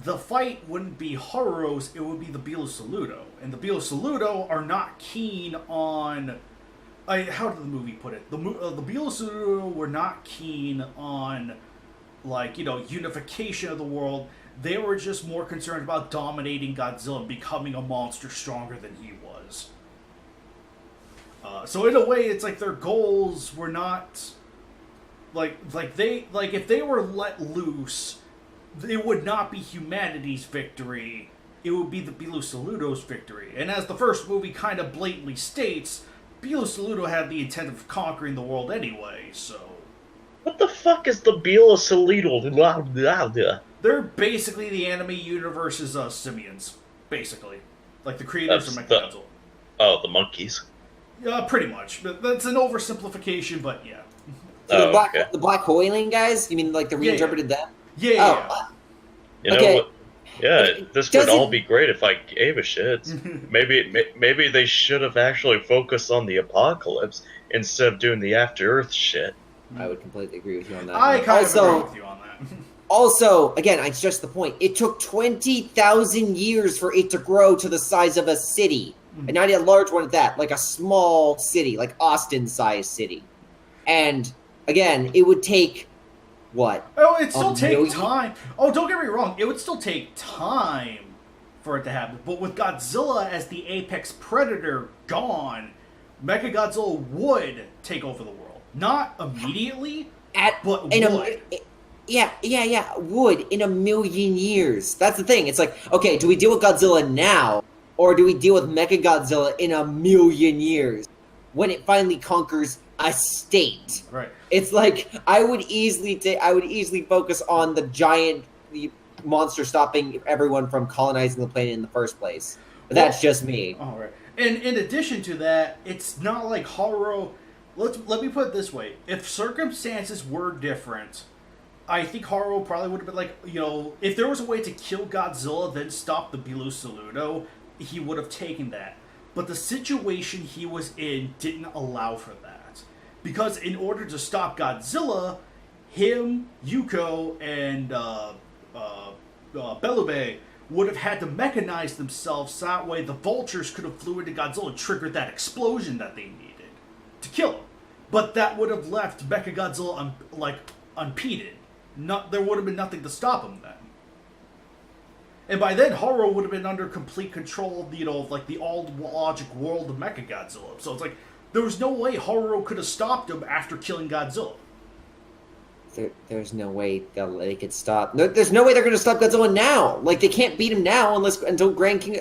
the fight wouldn't be Haru's, it would be the Bilo-Saludo. And the Bilo-Saludo are not keen on... how did the movie put it? The Bilo-Saludo were not keen on, like, unification of the world. They were just more concerned about dominating Godzilla and becoming a monster stronger than he was. So in a way, it's like their goals were not... if they were let loose... it would not be humanity's victory, it would be the Bilo-Saludo's victory. And as the first movie kind of blatantly states, Bilo-Saludo had the intent of conquering the world anyway, so... What the fuck is the Bilo-Saludo? They're basically the anime universe's simians, basically. Like the creators of Mechagodzilla. The monkeys. Pretty much. That's an oversimplification, but yeah. So the Black Hoyling guys? You mean like they reinterpreted them? Yeah. You know what? Yeah, this would all be great if I gave a shit. Maybe they should have actually focused on the apocalypse instead of doing the After Earth shit. I would completely agree with you on that. I kind of agree with you on that. Also, again, I stress the point. It took 20,000 years for it to grow to the size of a city. And not a large one at that, like a small city, like Austin-sized city. And, again, it would take... what? Oh, it'd still take time. Oh, don't get me wrong. It would still take time for it to happen. But with Godzilla as the apex predator gone, Mechagodzilla would take over the world. Not immediately, but would. Would in a million years. That's the thing. It's like, okay, do we deal with Godzilla now, or do we deal with Mechagodzilla in a million years when it finally conquers a state? Right. It's like I would easily focus on the giant monster stopping everyone from colonizing the planet in the first place. But that's just me. All right. And in addition to that, it's not like Haru. Let me put it this way: if circumstances were different, I think Haru probably would have been like, if there was a way to kill Godzilla then stop the Bilu Saludo, he would have taken that. But the situation he was in didn't allow for that. Because in order to stop Godzilla, him, Yuko, and Belube would have had to mechanize themselves so that way the vultures could have flew into Godzilla and triggered that explosion that they needed to kill him. But that would have left Mechagodzilla unpeded. There would have been nothing to stop him then. And by then, Haru would have been under complete control of, the all-logic world of Mechagodzilla. So it's like, there was no way Haru could have stopped him after killing Godzilla. There's no way they could stop. There's no way they're going to stop Godzilla now. Like, they can't beat him now until King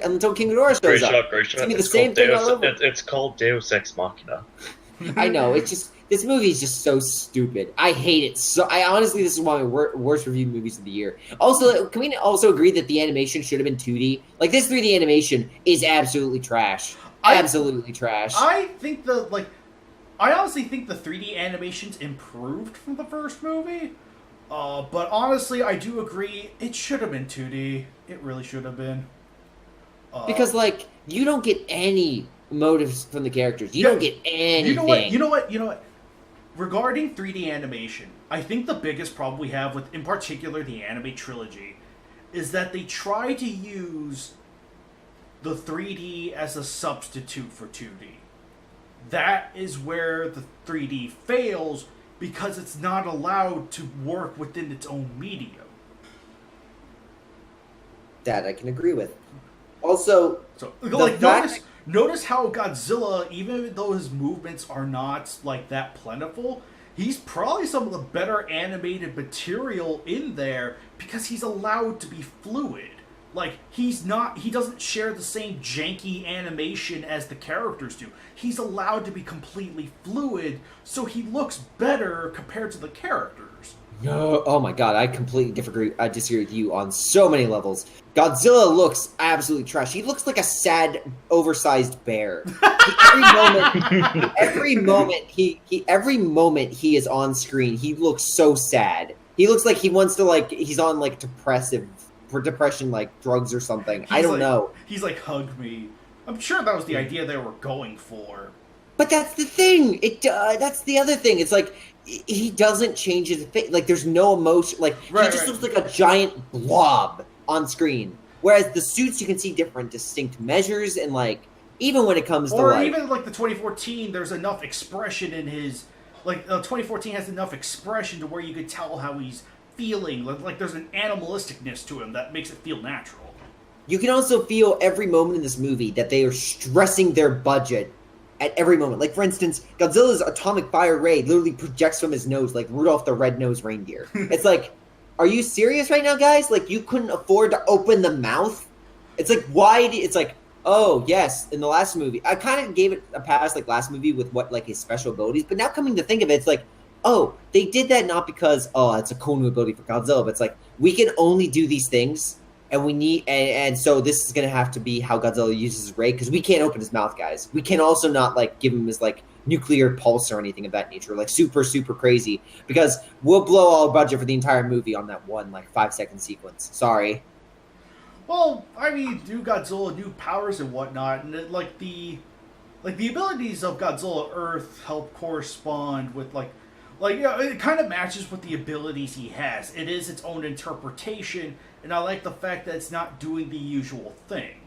Ghidorah shows up. Grayshot. It's going to be the same thing all over. It's called Deus Ex Machina. I know, it's just... This movie is just so stupid. I hate it. Honestly, this is one of my worst reviewed movies of the year. Also, can we also agree that the animation should have been 2D? Like, this 3D animation is absolutely trash. Absolutely trash. I honestly think the 3D animations improved from the first movie. But honestly, I do agree it should have been 2D. It really should have been. Because, you don't get any motives from the characters. You don't get anything. You know what? Regarding 3D animation, I think the biggest problem we have with, in particular, the anime trilogy, is that they try to use the 3D as a substitute for 2D. That is where the 3D fails, because it's not allowed to work within its own medium. That I can agree with. Also, notice how Godzilla, even though his movements are not that plentiful, he's probably some of the better animated material in there because he's allowed to be fluid. He doesn't share the same janky animation as the characters do. He's allowed to be completely fluid, so he looks better compared to the characters. No, oh my god, I completely disagree with you on so many levels. Godzilla looks absolutely trash. He looks like a sad, oversized bear. Every moment he is on screen, he looks so sad. He looks like he wants to he's on depression drugs or something. I don't know. He's hug me. I'm sure that was the idea they were going for. But that's the thing. That's the other thing. It's he doesn't change his face. There's no emotion. He just looks like a giant blob on screen. Whereas the suits, you can see different distinct measures and even when it comes to even the 2014, there's enough expression in his 2014 has enough expression to where you could tell how he's feeling. There's an animalisticness to him that makes it feel natural. You can also feel every moment in this movie that they are stressing their budget at every moment. For instance, Godzilla's atomic fire ray literally projects from his nose like Rudolph the Red-Nosed Reindeer. It's are you serious right now, guys? You couldn't afford to open the mouth? It's oh, yes, in the last movie. I kind of gave it a pass last movie with his special abilities, but now coming to think of it, it's oh, they did that not because, it's a cool new ability for Godzilla, but it's we can only do these things, and we need, and so this is going to have to be how Godzilla uses his ray, because we can't open his mouth, guys. We can also not, give him his, nuclear pulse or anything of that nature, super, super crazy, because we'll blow all our budget for the entire movie on that one, 5-second sequence. Sorry. Well, I mean, new Godzilla, new powers and whatnot, and the abilities of Godzilla Earth help correspond with, it kind of matches with the abilities he has. It is its own interpretation, and I like the fact that it's not doing the usual thing.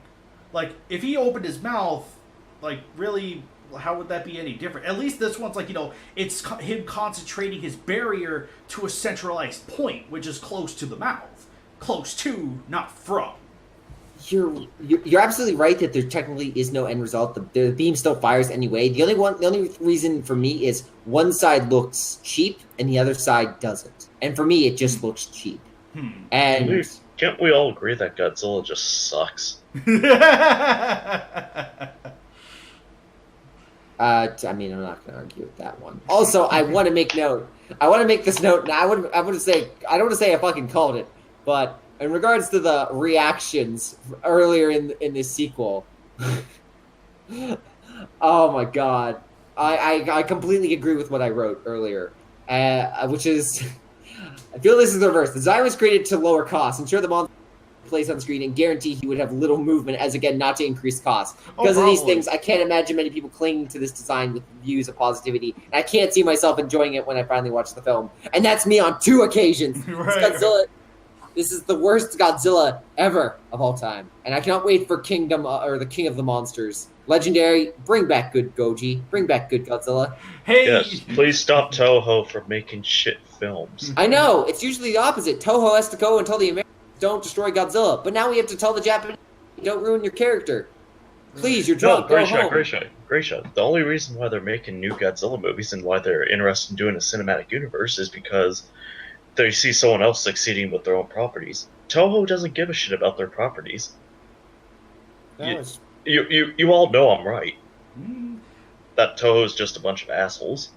If he opened his mouth, really, how would that be any different? At least this one's it's him concentrating his barrier to a centralized point, which is close to the mouth. Close to, not from. You're absolutely right that there technically is no end result. The beam still fires anyway. The only reason for me is one side looks cheap and the other side doesn't. And for me, it just looks cheap. And can't we all agree that Godzilla just sucks? I mean, I'm not going to argue with that one. Also, I want to make note. I want to make this note. Now, I don't want to say I fucking called it, but in regards to the reactions earlier in this sequel, oh my god, I completely agree with what I wrote earlier, which is, I feel this is the reverse. The design was created to lower costs, ensure the monster place on screen, and guarantee he would have little movement, as again, not to increase costs. Because of these things, I can't imagine many people clinging to this design with views of positivity, and I can't see myself enjoying it when I finally watch the film. And that's me on 2 occasions. Godzilla. This is the worst Godzilla ever of all time, and I cannot wait for Kingdom or the King of the Monsters. Legendary, bring back good Goji, bring back good Godzilla. Hey, yes, please stop Toho from making shit films. I know, it's usually the opposite. Toho has to go and tell the Americans don't destroy Godzilla, but now we have to tell the Japanese don't ruin your character. Please, you're drunk. Go home. Grayshot. The only reason why they're making new Godzilla movies and why they're interested in doing a cinematic universe is because they see someone else succeeding with their own properties. Toho doesn't give a shit about their properties. You all know I'm right. That Toho's just a bunch of assholes.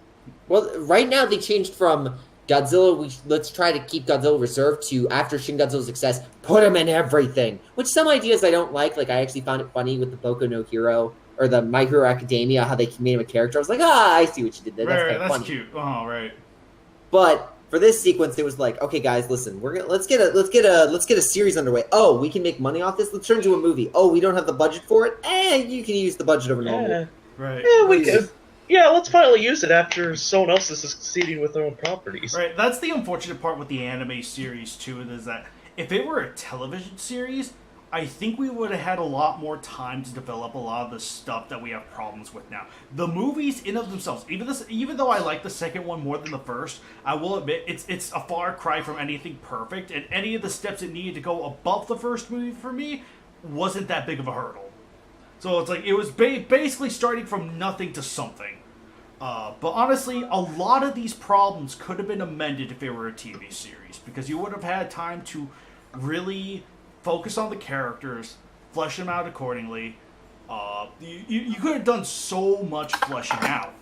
Well, right now they changed from Godzilla, let's try to keep Godzilla reserved, to after Shin Godzilla's success, put him in everything. Which some ideas I don't like. Like, I actually found it funny with the Boku no Hero, or the My Hero Academia, how they made him a character. I was like, I see what you did there. That's kind of funny. Cute. Oh, right. But for this sequence, it was like, okay, guys, listen, let's get a series underway. Oh, we can make money off this. Let's turn it into a movie. Oh, we don't have the budget for it. You can use the budget over normal. Right. Yeah, we could. Yeah, let's finally use it after someone else is succeeding with their own properties. Right, that's the unfortunate part with the anime series, too, is that if it were a television series, I think we would have had a lot more time to develop a lot of the stuff that we have problems with now. The movies, in of themselves, even though I like the second one more than the first, I will admit, it's a far cry from anything perfect, and any of the steps it needed to go above the first movie for me wasn't that big of a hurdle. So it's like, it was basically starting from nothing to something. But honestly, a lot of these problems could have been amended if it were a TV series, because you would have had time to really focus on the characters, flesh them out accordingly. You could have done so much fleshing out.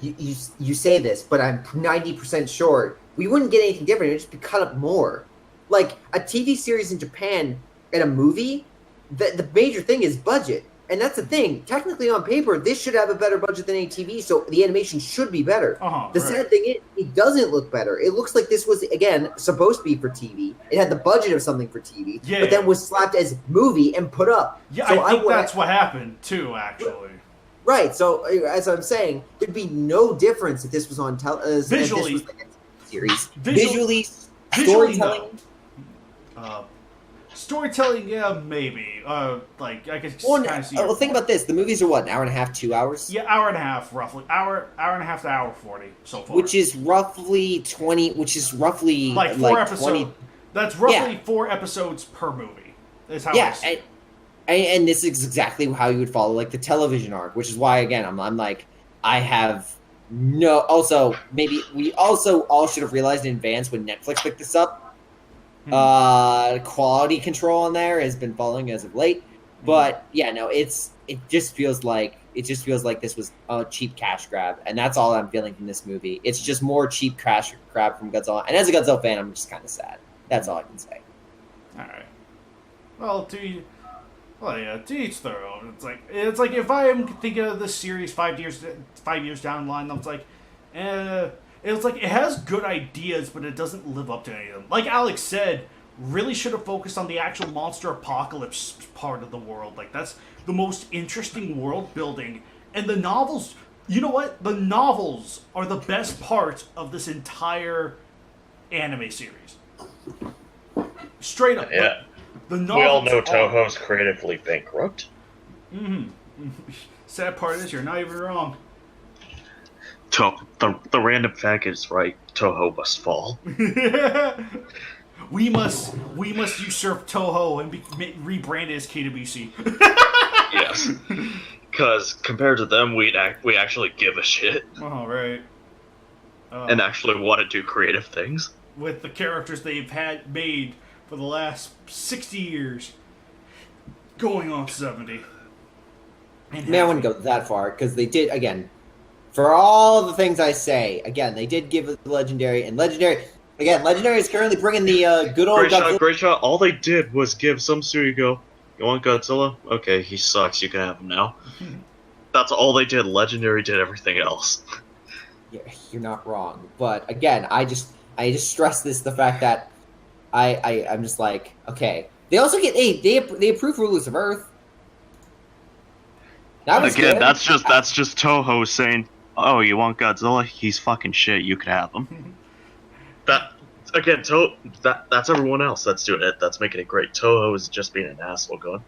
You say this, but I'm 90% sure we wouldn't get anything different. It'd just be cut up more. Like, a TV series in Japan and a movie, the major thing is budget. And that's the thing. Technically, on paper, this should have a better budget than any TV, so the animation should be better. The sad thing is, it doesn't look better. It looks like this was, again, supposed to be for TV. It had the budget of something for TV, but then was slapped as movie and put up. Yeah, so I think that's what happened, too, actually. Right, so, as I'm saying, there'd be no difference if this was on visually. If this was like a series. Visually, storytelling. No. Storytelling, yeah, maybe. Like, I could kind of see. Well, think about this. The movies are what, an hour and a half, 2 hours? Yeah, hour and a half, roughly. Hour and a half to hour 40 so far. Which is roughly 20. Which is roughly like 4 episodes. 20. That's roughly 4 episodes per movie. Is how. Yeah, and this is exactly how you would follow like the television arc, which is why again I'm like I have no. Also, maybe we also all should have realized in advance when Netflix picked this up. Quality control on there has been falling as of late, but yeah, no, it just feels like this was a cheap cash grab, and that's all I'm feeling from this movie. It's just more cheap cash grab from Godzilla, and as a Godzilla fan, I'm just kind of sad. That's all I can say. All right. Well, to each their own. It's like if I am thinking of this series 5 years down the line, I'm like, it's like it has good ideas, but it doesn't live up to any of them. Like Alex said, really should have focused on the actual monster apocalypse part of the world. Like, that's the most interesting world building. And the novels, you know what? The novels are the best part of this entire anime series. Straight up. Yeah. The novels we all know Toho's creatively bankrupt. Sad part is you're not even wrong. The random fact is right. Toho must fall. We must usurp Toho and rebrand it as KWC. Yes. Because compared to them, we actually give a shit All right. and actually want to do creative things. With the characters they've had made for the last 60 years, going on 70. Man, I wouldn't go that far, because they did, again, for all the things I say, again, they did give it Legendary, and Legendary is currently bringing the good old Godzilla. Grayshot, all they did was give some studio, you want Godzilla? Okay, he sucks, you can have him now. That's all they did. Legendary did everything else. Yeah, you're not wrong. But again, I just stress the fact that I'm just like, okay. They also get they approve Rulers of Earth. That was Again, good. that's just Toho saying, "Oh, you want Godzilla? He's fucking shit. You can have him." That's everyone else that's doing it. That's making it great. Toho is just being an asshole, going,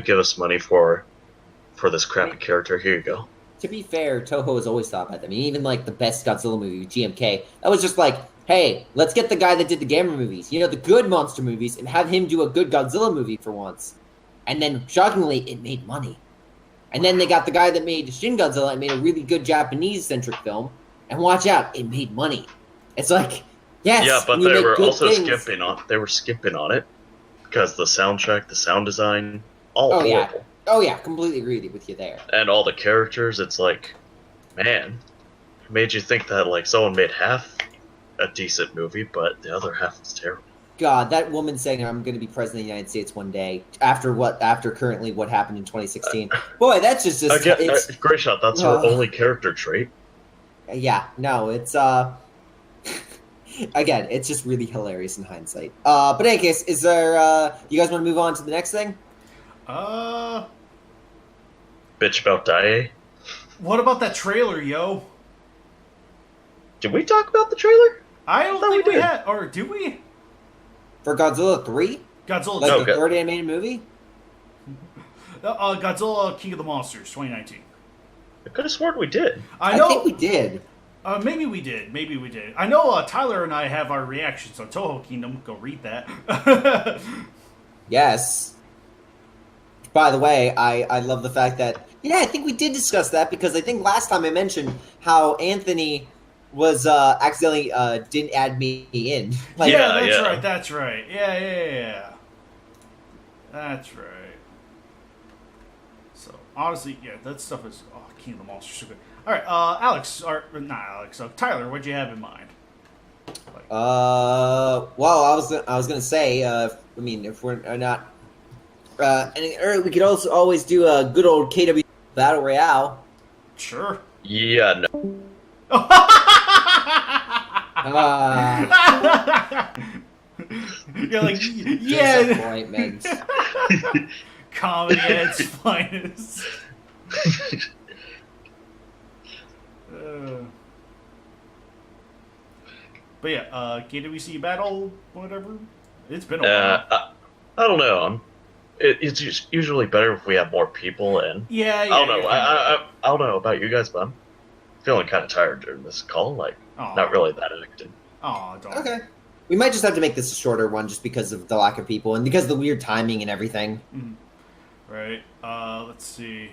"Give us money for this crappy character. Here you go." To be fair, Toho has always thought about that. I mean, even like the best Godzilla movie, GMK, that was just like, hey, let's get the guy that did the Gamera movies, the good monster movies, and have him do a good Godzilla movie for once. And then, shockingly, it made money. And then they got the guy that made Shin Godzilla and made a really good Japanese-centric film. And watch out, it made money. It's like, yes. Yeah, but they were also things. skipping on. They were skipping on it because the soundtrack, the sound design, all Oh, horrible. yeah. Oh, yeah, completely agree with you there. And all the characters, it's like, man, it made you think that like someone made half a decent movie, but the other half was terrible. God, that woman saying I'm going to be president of the United States one day, after currently what happened in 2016. Boy, that's just Again, it's Grayshot, that's her only character trait. yeah, no, it's again, it's just really hilarious in hindsight. But in any case, is there you guys want to move on to the next thing? Bitch about Dai. What about that trailer, yo? Did we talk about the trailer? I don't thought think we we did. had, or do we? For Godzilla 3? Godzilla, Like No, the third animated movie? Godzilla King of the Monsters, 2019. I could have sworn we did. I know. I think we did. Maybe we did. Maybe we did. I know Tyler and I have our reactions on Toho Kingdom. Go read that. Yes. By the way, I love the fact that, I think we did discuss that, because I think last time I mentioned how Anthony was accidentally didn't add me in. Like, yeah, Yeah, that's yeah. That's right. Yeah. That's right. So honestly, yeah, that stuff is King of the Monsters so good. All right, Alex, or not Alex, Tyler, what'd you have in mind? well, I was gonna say, I mean, if we're not, we could also always do a good old KW Battle Royale. Sure. Yeah, no. You're like, yeah, Disappointment. comedy at its finest. But yeah, KWC battle, whatever. It's been a while. I don't know. It's just usually better if we have more people in. Yeah, I don't know. I don't know about you guys, but I'm feeling kind of tired during this call. Like, not really that addicted. Oh, don't. Okay. We might just have to make this a shorter one just because of the lack of people and because of the weird timing and everything. Right. Let's see.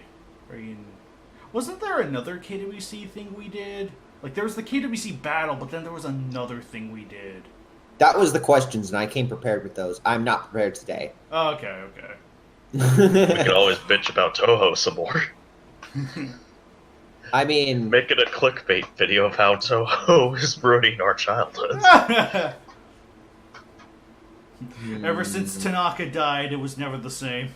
Wasn't there another KWC thing we did? Like, there was the KWC battle, but then there was another thing we did. That was the questions, and I came prepared with those. I'm not prepared today. Oh, okay. We could always bitch about Toho some more. I mean... Make it a clickbait video of how Toho is ruining our childhoods. Ever since Tanaka died, it was never the same.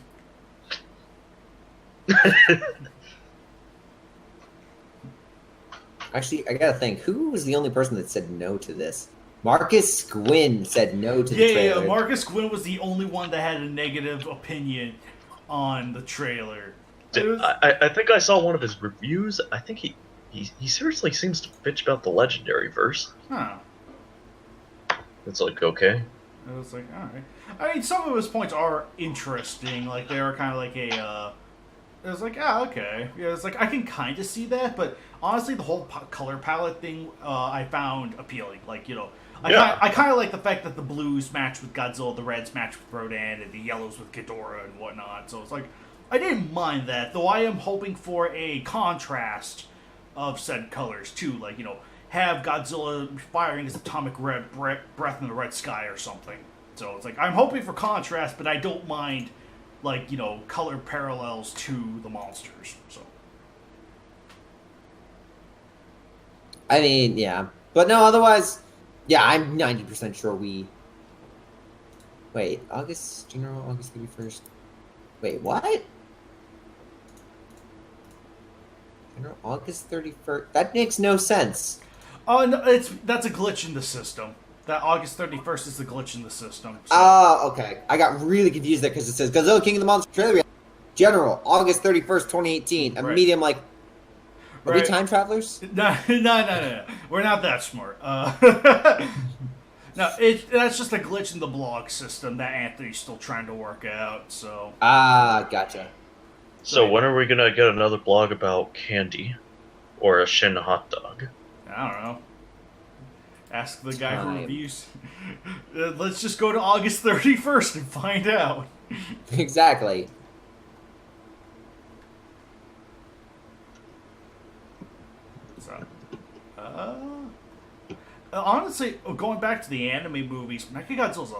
Actually, I gotta think. Who was the only person that said no to this? Marcus Gwynn said no to the trailer. Yeah. Marcus Gwynn was the only one that had a negative opinion on the trailer. I think I saw one of his reviews. I think he seriously seems to bitch about the legendary verse. Huh. It's like, okay. I was like, alright. I mean, some of his points are interesting. Like, they are kind of like a, it was like, okay. Yeah, it's like, I can kind of see that, but honestly, the whole color palette thing, I found appealing. Like, I kind of like the fact that the blues match with Godzilla, the reds match with Rodan, and the yellows with Ghidorah and whatnot. So it's like, I didn't mind that, though I am hoping for a contrast of said colors too. Like, have Godzilla firing his atomic red breath in the red sky or something. So it's like, I'm hoping for contrast, but I don't mind, like, color parallels to the monsters. So. I mean, yeah. But no, otherwise, yeah, I'm 90% sure we... Wait, August 31st? Wait, what? August 31st? That makes no sense. Oh, no, that's a glitch in the system. That August 31st is the glitch in the system. So. Oh, okay. I got really confused there because it says Godzilla King of the Monsters trailer General, August 31st, 2018. Right. Immediately I'm like, are we Right. time travelers? No. We're not that smart. No, that's just a glitch in the blog system that Anthony's still trying to work out. So. Gotcha. So when are we gonna get another blog about candy, or a Shin hot dog? I don't know. Ask the guy who Time. reviews. Let's just go to August 31st and find out. Exactly. So, honestly, going back to the anime movies, Mechagodzilla's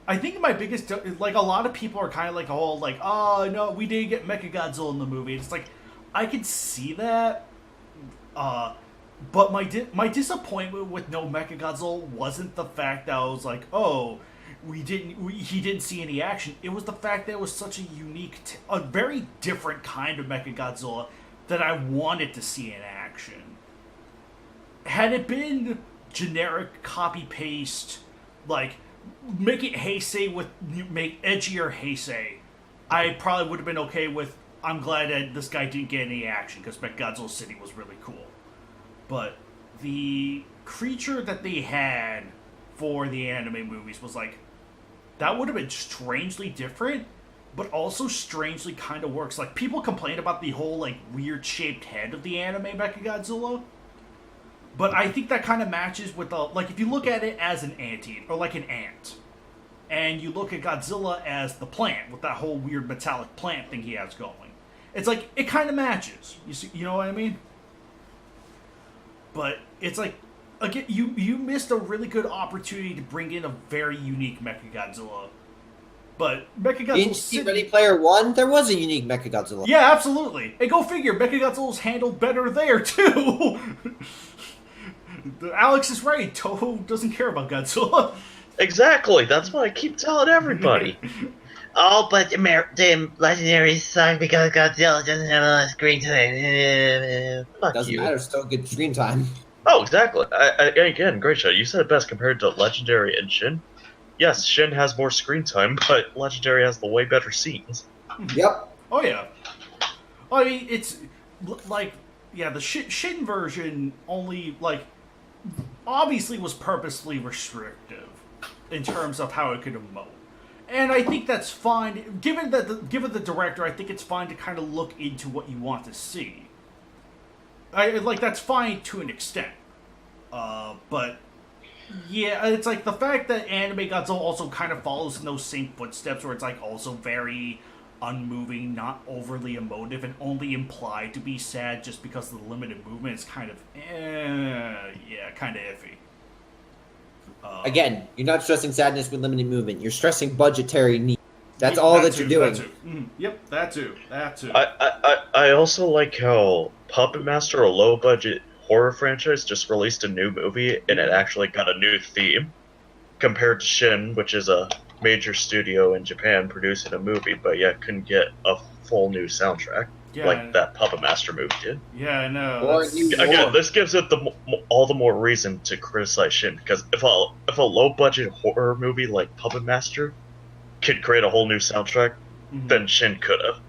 I think my biggest, like, a lot of people are kind of like, oh no, we didn't get Mechagodzilla in the movie. It's like, I could see that, but my disappointment with no Mechagodzilla wasn't the fact that I was like, oh, he didn't see any action. It was the fact that it was such a unique, a very different kind of Mechagodzilla that I wanted to see in action. Had it been generic copy paste, like, make it Heisei make edgier Heisei, I probably would have been okay with, I'm glad that this guy didn't get any action, because Godzilla City was really cool. But the creature that they had for the anime movies was like, that would have been strangely different, but also strangely kind of works. Like, people complain about the whole, like, weird shaped head of the anime Mechagodzilla, but I think that kind of matches with the, like, if you look at it as an ant-eater, or like an ant, and you look at Godzilla as the plant, with that whole weird metallic plant thing he has going, it's like, it kind of matches. You know what I mean? But it's like, again, you missed a really good opportunity to bring in a very unique Mechagodzilla. But Mechagodzilla Didn't you see Ready Player One? There was a unique Mechagodzilla. Yeah, absolutely. And go figure, Mechagodzilla's handled better there, too! Alex is right, Toho doesn't care about Godzilla. Exactly, that's what I keep telling everybody. Oh, but the legendary suck because Godzilla doesn't have a lot of screen time. Fuck Doesn't you. matter, still good screen time. Oh, exactly. Again, Grayshot, you said it best compared to Legendary and Shin. Yes, Shin has more screen time, but Legendary has the way better scenes. Yep. Oh, yeah. I mean, it's, like, yeah, the Shin version only, like, obviously was purposely restrictive in terms of how it could emote. And I think that's fine. Given the director, I think it's fine to kind of look into what you want to see. That's fine to an extent. But yeah, it's like the fact that anime Godzilla also kind of follows in those same footsteps, where it's like also very unmoving, not overly emotive, and only implied to be sad just because of the limited movement. It's kind of kind of iffy. Again, you're not stressing sadness with limited movement. You're stressing budgetary needs. That's all that you're doing. That too. Yep, that too. I also like how Puppet Master, a low-budget horror franchise, just released a new movie, and it actually got a new theme, compared to Shin, which is a major studio in Japan producing a movie, but yet couldn't get a full new soundtrack, like that Puppet Master movie did. Yeah, I know. Or Again, this gives it all the more reason to criticize Shin, because if a low-budget horror movie like Puppet Master could create a whole new soundtrack, then Shin could have.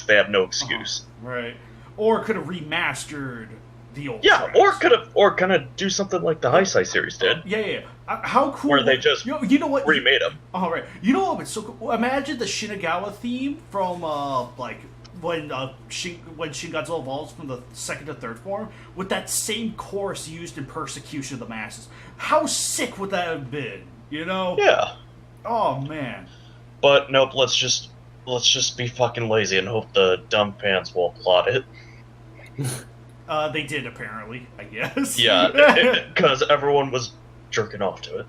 They have no excuse. Right. Or could have remastered the old Yeah, tracks. or kind of do something like the Heisei series did, Yeah. How cool? where they just you know what? remade them. All right. You know what? It's so cool. Imagine the Shinagawa theme from Shin Godzilla evolves from the second to third form with that same chorus used in Persecution of the Masses. How sick would that have been? You know? Yeah. Oh man. But nope, let's just be fucking lazy and hope the dumb fans will applaud it. They did apparently, I guess. Yeah, because everyone was jerking off to it.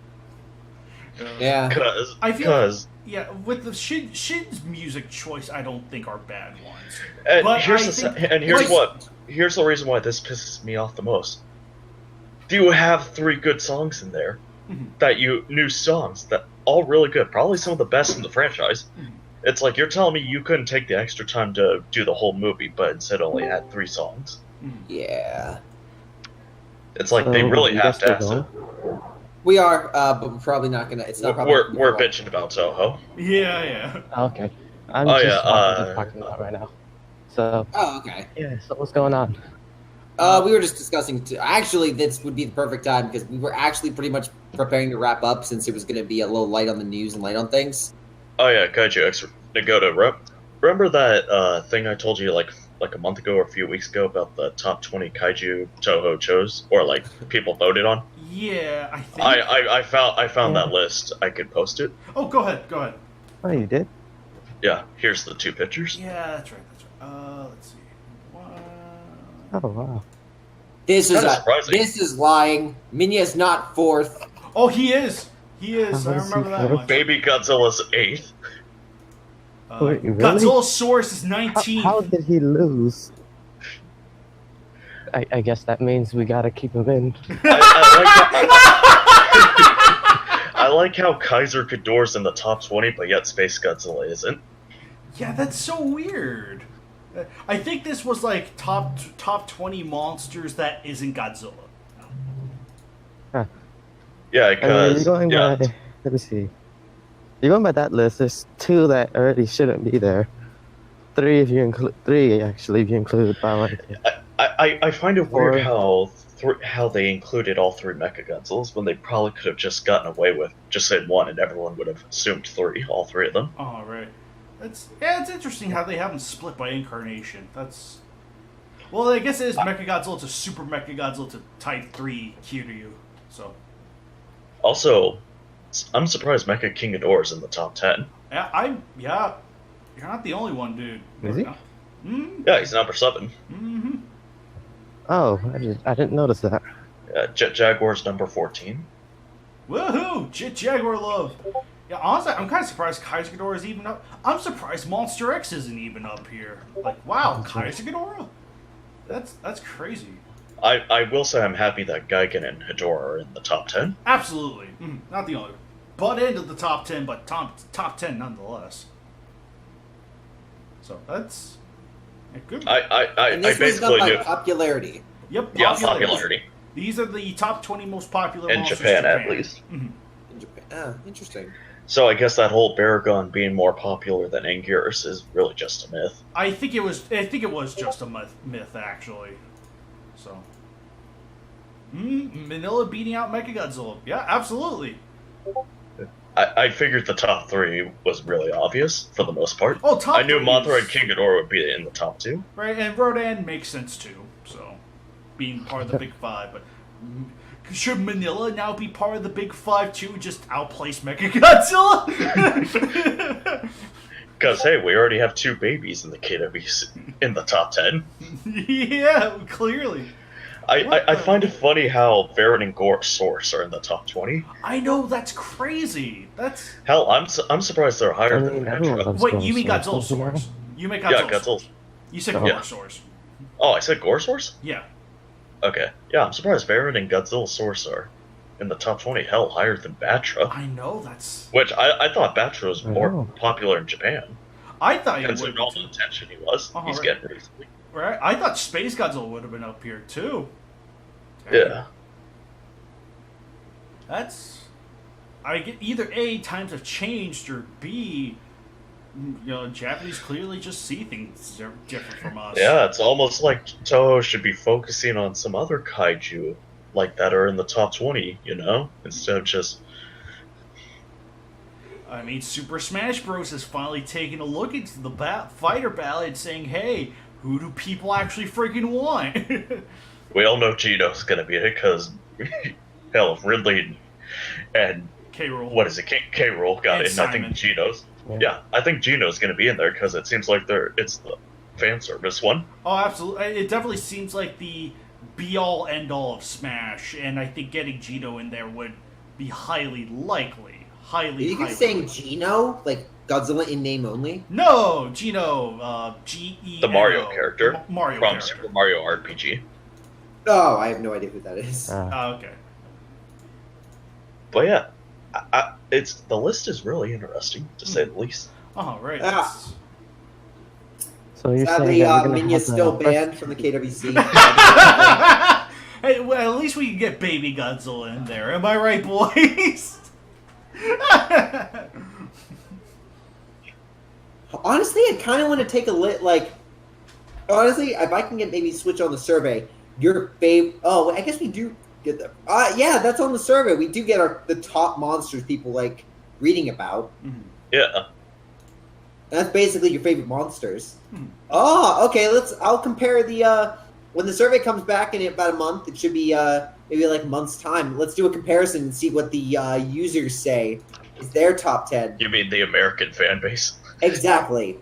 Yeah. Because yeah, with the Shin's music choice, I don't think are bad ones. and But here's the reason why this pisses me off the most. Do you have 3 good songs in there new songs that all really good, probably some of the best in the franchise? It's like you're telling me you couldn't take the extra time to do the whole movie, but instead only had 3 songs. Yeah. It's like they really have to ask it. We are, but we're probably not gonna. It's not. We're bitching about Toho. Yeah. Okay. I'm Oh, just yeah, talking about right now. So Oh, okay. yeah. So what's going on? We were just discussing. Actually, this would be the perfect time because we were actually pretty much preparing to wrap up since it was going to be a little light on the news and light on things. Oh yeah, Kaiju X Nagoto. Remember that thing I told you like a month ago or a few weeks ago about the top 20 Kaiju Toho chose or like people voted on? Yeah, I think. I found that list. I could post it. Oh, go ahead. Oh, you did? Yeah, here's the 2 pictures. Yeah, that's right. Let's see. Oh wow. This is Kinda surprising. this is lying. Minya's not 4th. Oh, he is. He is. How I is he remember that fourth? one. Baby Godzilla's 8th. Wait, really? Godzilla's source is 19. How did he lose? I guess that means we gotta keep him in. I like how Kaiser Ghidorah's in the top 20, but yet Space Godzilla isn't. Yeah, that's so weird. I think this was like top 20 monsters that isn't Godzilla. Yeah, You're because going by. Let me see. You're going by that list. There's 2 that already shouldn't be there. 3 if you include 3 actually if you include Familiarity. I find it weird how they included all 3 Mechagodzillas when they probably could have just gotten away with just saying 1 and everyone would have assumed 3, all 3 of them. Oh, right. It's interesting how they haven't split by incarnation. Well, I guess it is Mechagodzilla to Super Mechagodzilla to Type 3 Kiryu. So. Also, I'm surprised Mecha King Ghidorah's in the top 10. Yeah, you're not the only one, dude. Is he? Mm-hmm. Yeah, he's number 7. Mm-hmm. Oh, I didn't notice that. Jet Jaguar's number 14. Woohoo! Jaguar love. Yeah, honestly, I'm kind of surprised Kaiju Ghidorah is even up. I'm surprised Monster X isn't even up here. Like, wow, Kaiju Ghidorah? That's crazy. I will say I'm happy that Gigan and Hedorah are in the top 10. Absolutely. Not the only. Butt end of the top 10, but top 10 nonetheless. So that's good. I This was done basically by do. popularity. Yep. Yeah, popularity. These are the top 20 most popular In monsters Japan, at least. Mhm. In Japan. Ah, interesting. So I guess that whole Baragon being more popular than Anguirus is really just a myth. I think it was just a myth actually. So. Manila beating out Mechagodzilla. Yeah, absolutely. I figured the top 3 was really obvious for the most part. Oh, top I knew 3 Mothra is- and King Ghidorah would be in the top 2. Right, and Rodan makes sense too. So, being part of the Big 5, but should Manila now be part of the Big 5 too? Just outplace Mechagodzilla? Because hey, we already have 2 babies in the KWC in the top 10. Yeah, clearly. I find it funny how Varan and Source are in the top 20. I know, that's crazy. That's Hell, I'm surprised they're higher than everyone Petra. loves wait. You mean Godzilla, Godzilla don't you know? Source? You make Yeah, Godzilla. Godzilla. You said Yeah. Source. Oh, I said Gore Source? Yeah. Okay. Yeah, I'm surprised Varan and Godzilla Source are in the top 20. Hell, higher than Batra. I know that's. Which I thought Batra was more know. popular in Japan. I thought you Considering would. all the attention he was. Oh, He's right. getting recently. Right? I thought Space Godzilla would have been up here too. Yeah. That's. I get either A, times have changed, or B, Japanese clearly just see things different from us. Yeah, it's almost like Toho should be focusing on some other kaiju like that are in the top 20, instead of just... I mean, Super Smash Bros. Has finally taken a look into the fighter ballot, saying, "Hey, who do people actually freaking want?" We all know Geno's gonna be it because, hell, if Ridley and K-Rool. what is it, K-Rool got And it, and I think Simon. Geno's. Yeah, I think Geno's gonna be in there because it seems like it's the fan service one. Oh, absolutely. It definitely seems like the be-all, end-all of Smash, and I think getting Geno in there would be highly likely. Are you guys saying Geno? Like Godzilla in name only? No, Geno, G-E-N-O. The Mario character Mario from character. Super Mario RPG. Oh, I have no idea who that is. Oh, okay. But yeah, it's the list is really interesting to say the least. Oh, right. Ah. So you're Sadly, saying that we're gonna Minya's have still the banned from the KWC. Hey, well, at least we can get Baby Godzilla in there. Am I right, boys? Honestly, I kind of want to take a honestly, if I can get maybe switch on the survey, your favorite. Oh, I guess we do get them. Yeah, that's on the survey. We do get the top monsters people like reading about. Yeah. That's basically your favorite monsters. Oh, okay. I'll compare the when the survey comes back in about a month. It should be maybe like a month's time. Let's do a comparison and see what the users say is their top 10. You mean the American fan base? Exactly.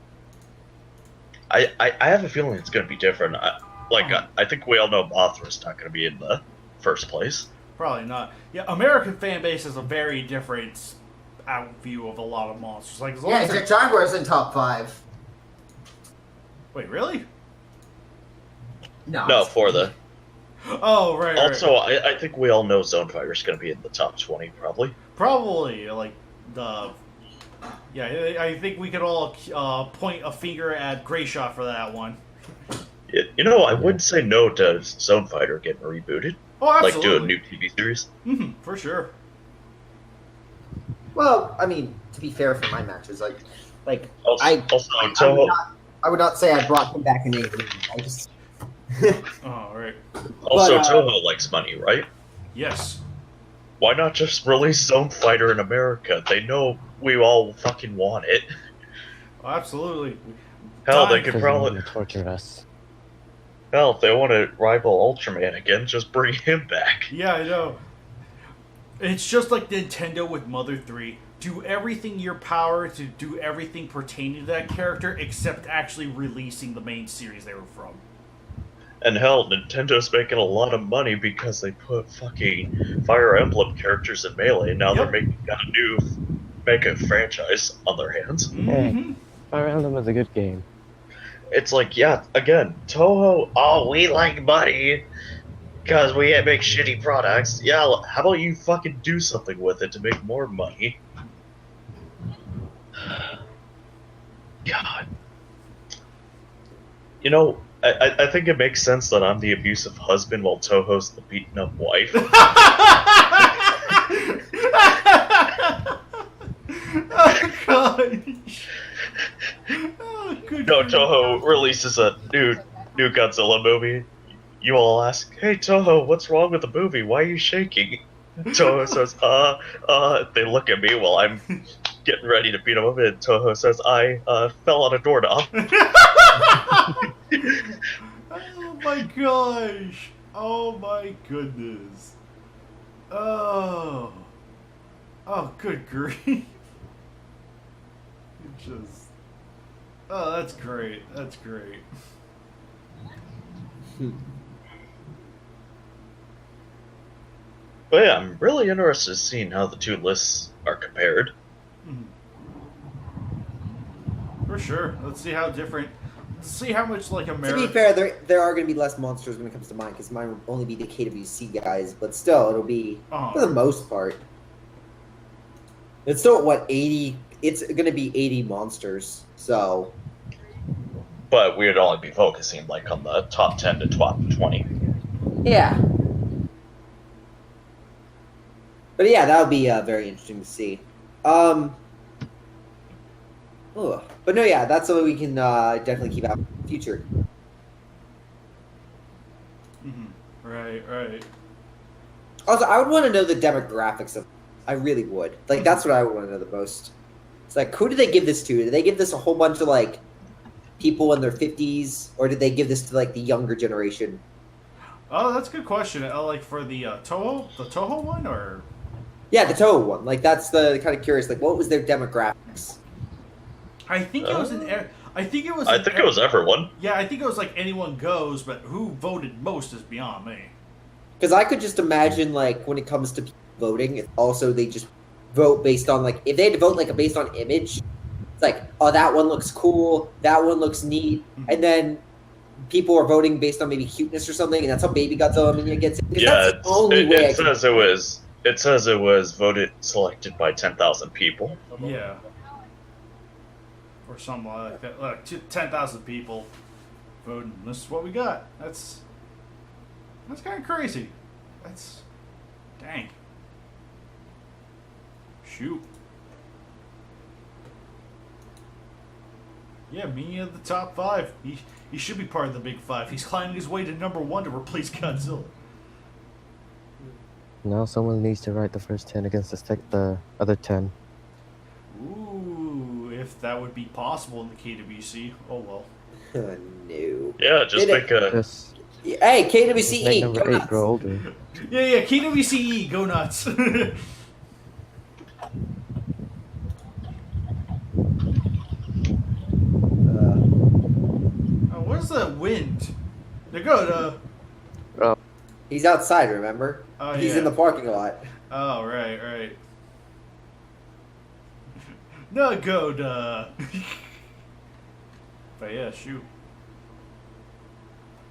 I have a feeling it's going to be different. I think we all know Mothra's not going to be in the first place. Probably not. Yeah, American fan base is a very different out view of a lot of monsters. Like, as long as they're- Jaguar's in top 5. Wait, really? No, for the. Oh, right. Also, right. I think we all know Zone Fighter's going to be in the top 20, probably. Probably like the. Yeah, I think we could all point a finger at Grayshot for that one. I wouldn't say no to Zone Fighter getting rebooted. Oh, absolutely. Like do a new TV series. For sure. Well, I mean, to be fair for my matches, Also, I Toho, would not say I brought him back in anything. I just Oh, right. also but, Toho likes money, right? Yes. Why not just release Zone Fighter in America? They know we all fucking want it. Oh, absolutely. Hell, they Time- could Because probably. they wanna torture us. Hell, if they want to rival Ultraman again, just bring him back. Yeah, I know. It's just like Nintendo with Mother 3. Do everything in your power to do everything pertaining to that character except actually releasing the main series they were from. And hell, Nintendo's making a lot of money because they put fucking Fire Emblem characters in Melee, and now they're making a new mega franchise on their hands. Mm-hmm. Fire Emblem is a good game. It's like, yeah, again, Toho, Oh, we like money because we make shitty products. yeah, how about you fucking do something with it to make more money? God. I think it makes sense that I'm the abusive husband while Toho's the beaten up wife. Oh, gosh. Oh, good No, grief. Toho releases a new Godzilla movie. You all ask, "Hey Toho, what's wrong with the movie? Why are you shaking?" Toho says, They look at me while I'm getting ready to beat him up, and Toho says, "I fell on a doorknob." Oh my gosh. Oh my goodness. Oh. Oh, good grief. It just. Oh, that's great. That's great. But yeah, I'm really interested in seeing how the two lists are compared. For sure. Let's see how different. Let's see how much like To America. be fair, there are going to be less monsters when it comes to mine, because mine will only be the KWC guys, but still, it'll be, for the most part. It's still, 80? It's going to be 80 monsters, so. But we would only be focusing like on the top 10 to top 20. Yeah. But yeah, that would be very interesting to see. But no, yeah, that's something we can definitely keep out in the future. Right. Also, I would want to know the demographics of. I really would. Like, that's what I would want to know the most. It's like, who did they give this to? Did they give this a whole bunch of like people in their 50s, or did they give this to like the younger generation? Oh, that's a good question. Like for the Toho one, or Yeah, the Toho one. Like that's the kind of curious. Like, what was their demographics? I think it was I think it was. I think it was everyone. Yeah, I think it was like anyone goes, but who voted most is beyond me. Because I could just imagine, like, when it comes to people voting, it's also they just vote based on, like, if they had to vote, like, based on image, it's like, oh, that one looks cool, that one looks neat, and then people are voting based on maybe cuteness or something, and that's how Baby Godzilla Mania gets it. Yeah, That's the only way it says it was. It says it was selected by 10,000 people. Yeah. Or something like that. Look, 10,000 people voting. This is what we got. That's kind of crazy. That's dang. Shoot. Yeah, me of the top 5. He should be part of the big 5. He's climbing his way to number 1 to replace Godzilla. Now someone needs to write the first 10 against the other 10. Ooh, if that would be possible in the KWC. Oh well. No. Yeah, just make a. Just Hey, KWCE, make go number 8 nuts. grow older. Yeah, KWCE, go nuts. Where's the wind? They're good. He's outside, remember? Oh, He's yeah. in the parking lot. Oh, right. No good. But yeah, shoot.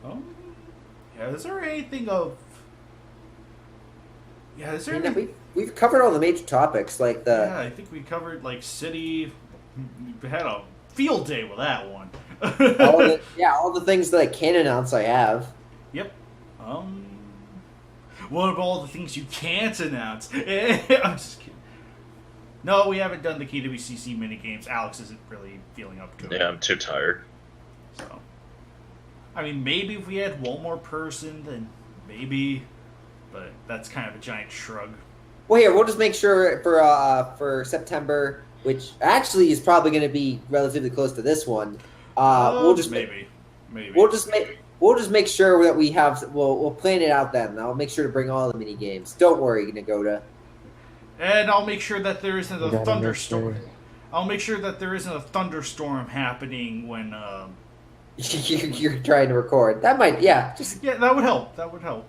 Yeah. Is there anything of? Yeah, is there? I mean, Anything... we've covered all the major topics, like the. Yeah, I think we covered like city. We had a field day with that one. all the things that I can announce I have. Yep. What about all the things you can't announce? I'm just kidding. No, we haven't done the KWCC minigames. Alex isn't really feeling up to it. Yeah, I'm too tired. So, I mean, maybe if we had one more person, then maybe. But that's kind of a giant shrug. Well, here we'll just make sure for September, which actually is probably going to be relatively close to this one. We'll just maybe. We'll just make sure that we have. We'll plan it out then. I'll make sure to bring all the mini games. Don't worry, Nagoda. And I'll make sure that there isn't You a gotta thunderstorm. make sure. I'll make sure that there isn't a thunderstorm happening when. You're trying to record. That might, yeah. Just Yeah, that would help. That would help.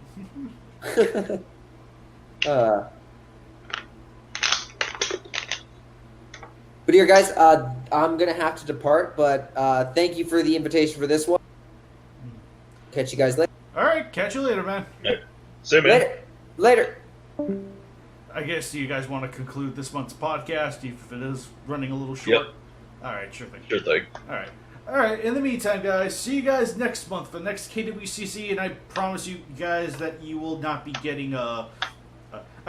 But here, guys, I'm gonna have to depart. But thank you for the invitation for this one. Catch you guys later. All right, catch you later, man. See you, man. Later. I guess you guys want to conclude this month's podcast, if it is running a little short. Yep. All right, sure thing. Sure thing. All right. In the meantime, guys, see you guys next month for the next KWCC, and I promise you guys that you will not be getting I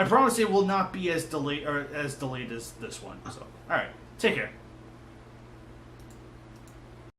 promise it will not be as delayed as this one. So, all right, take care.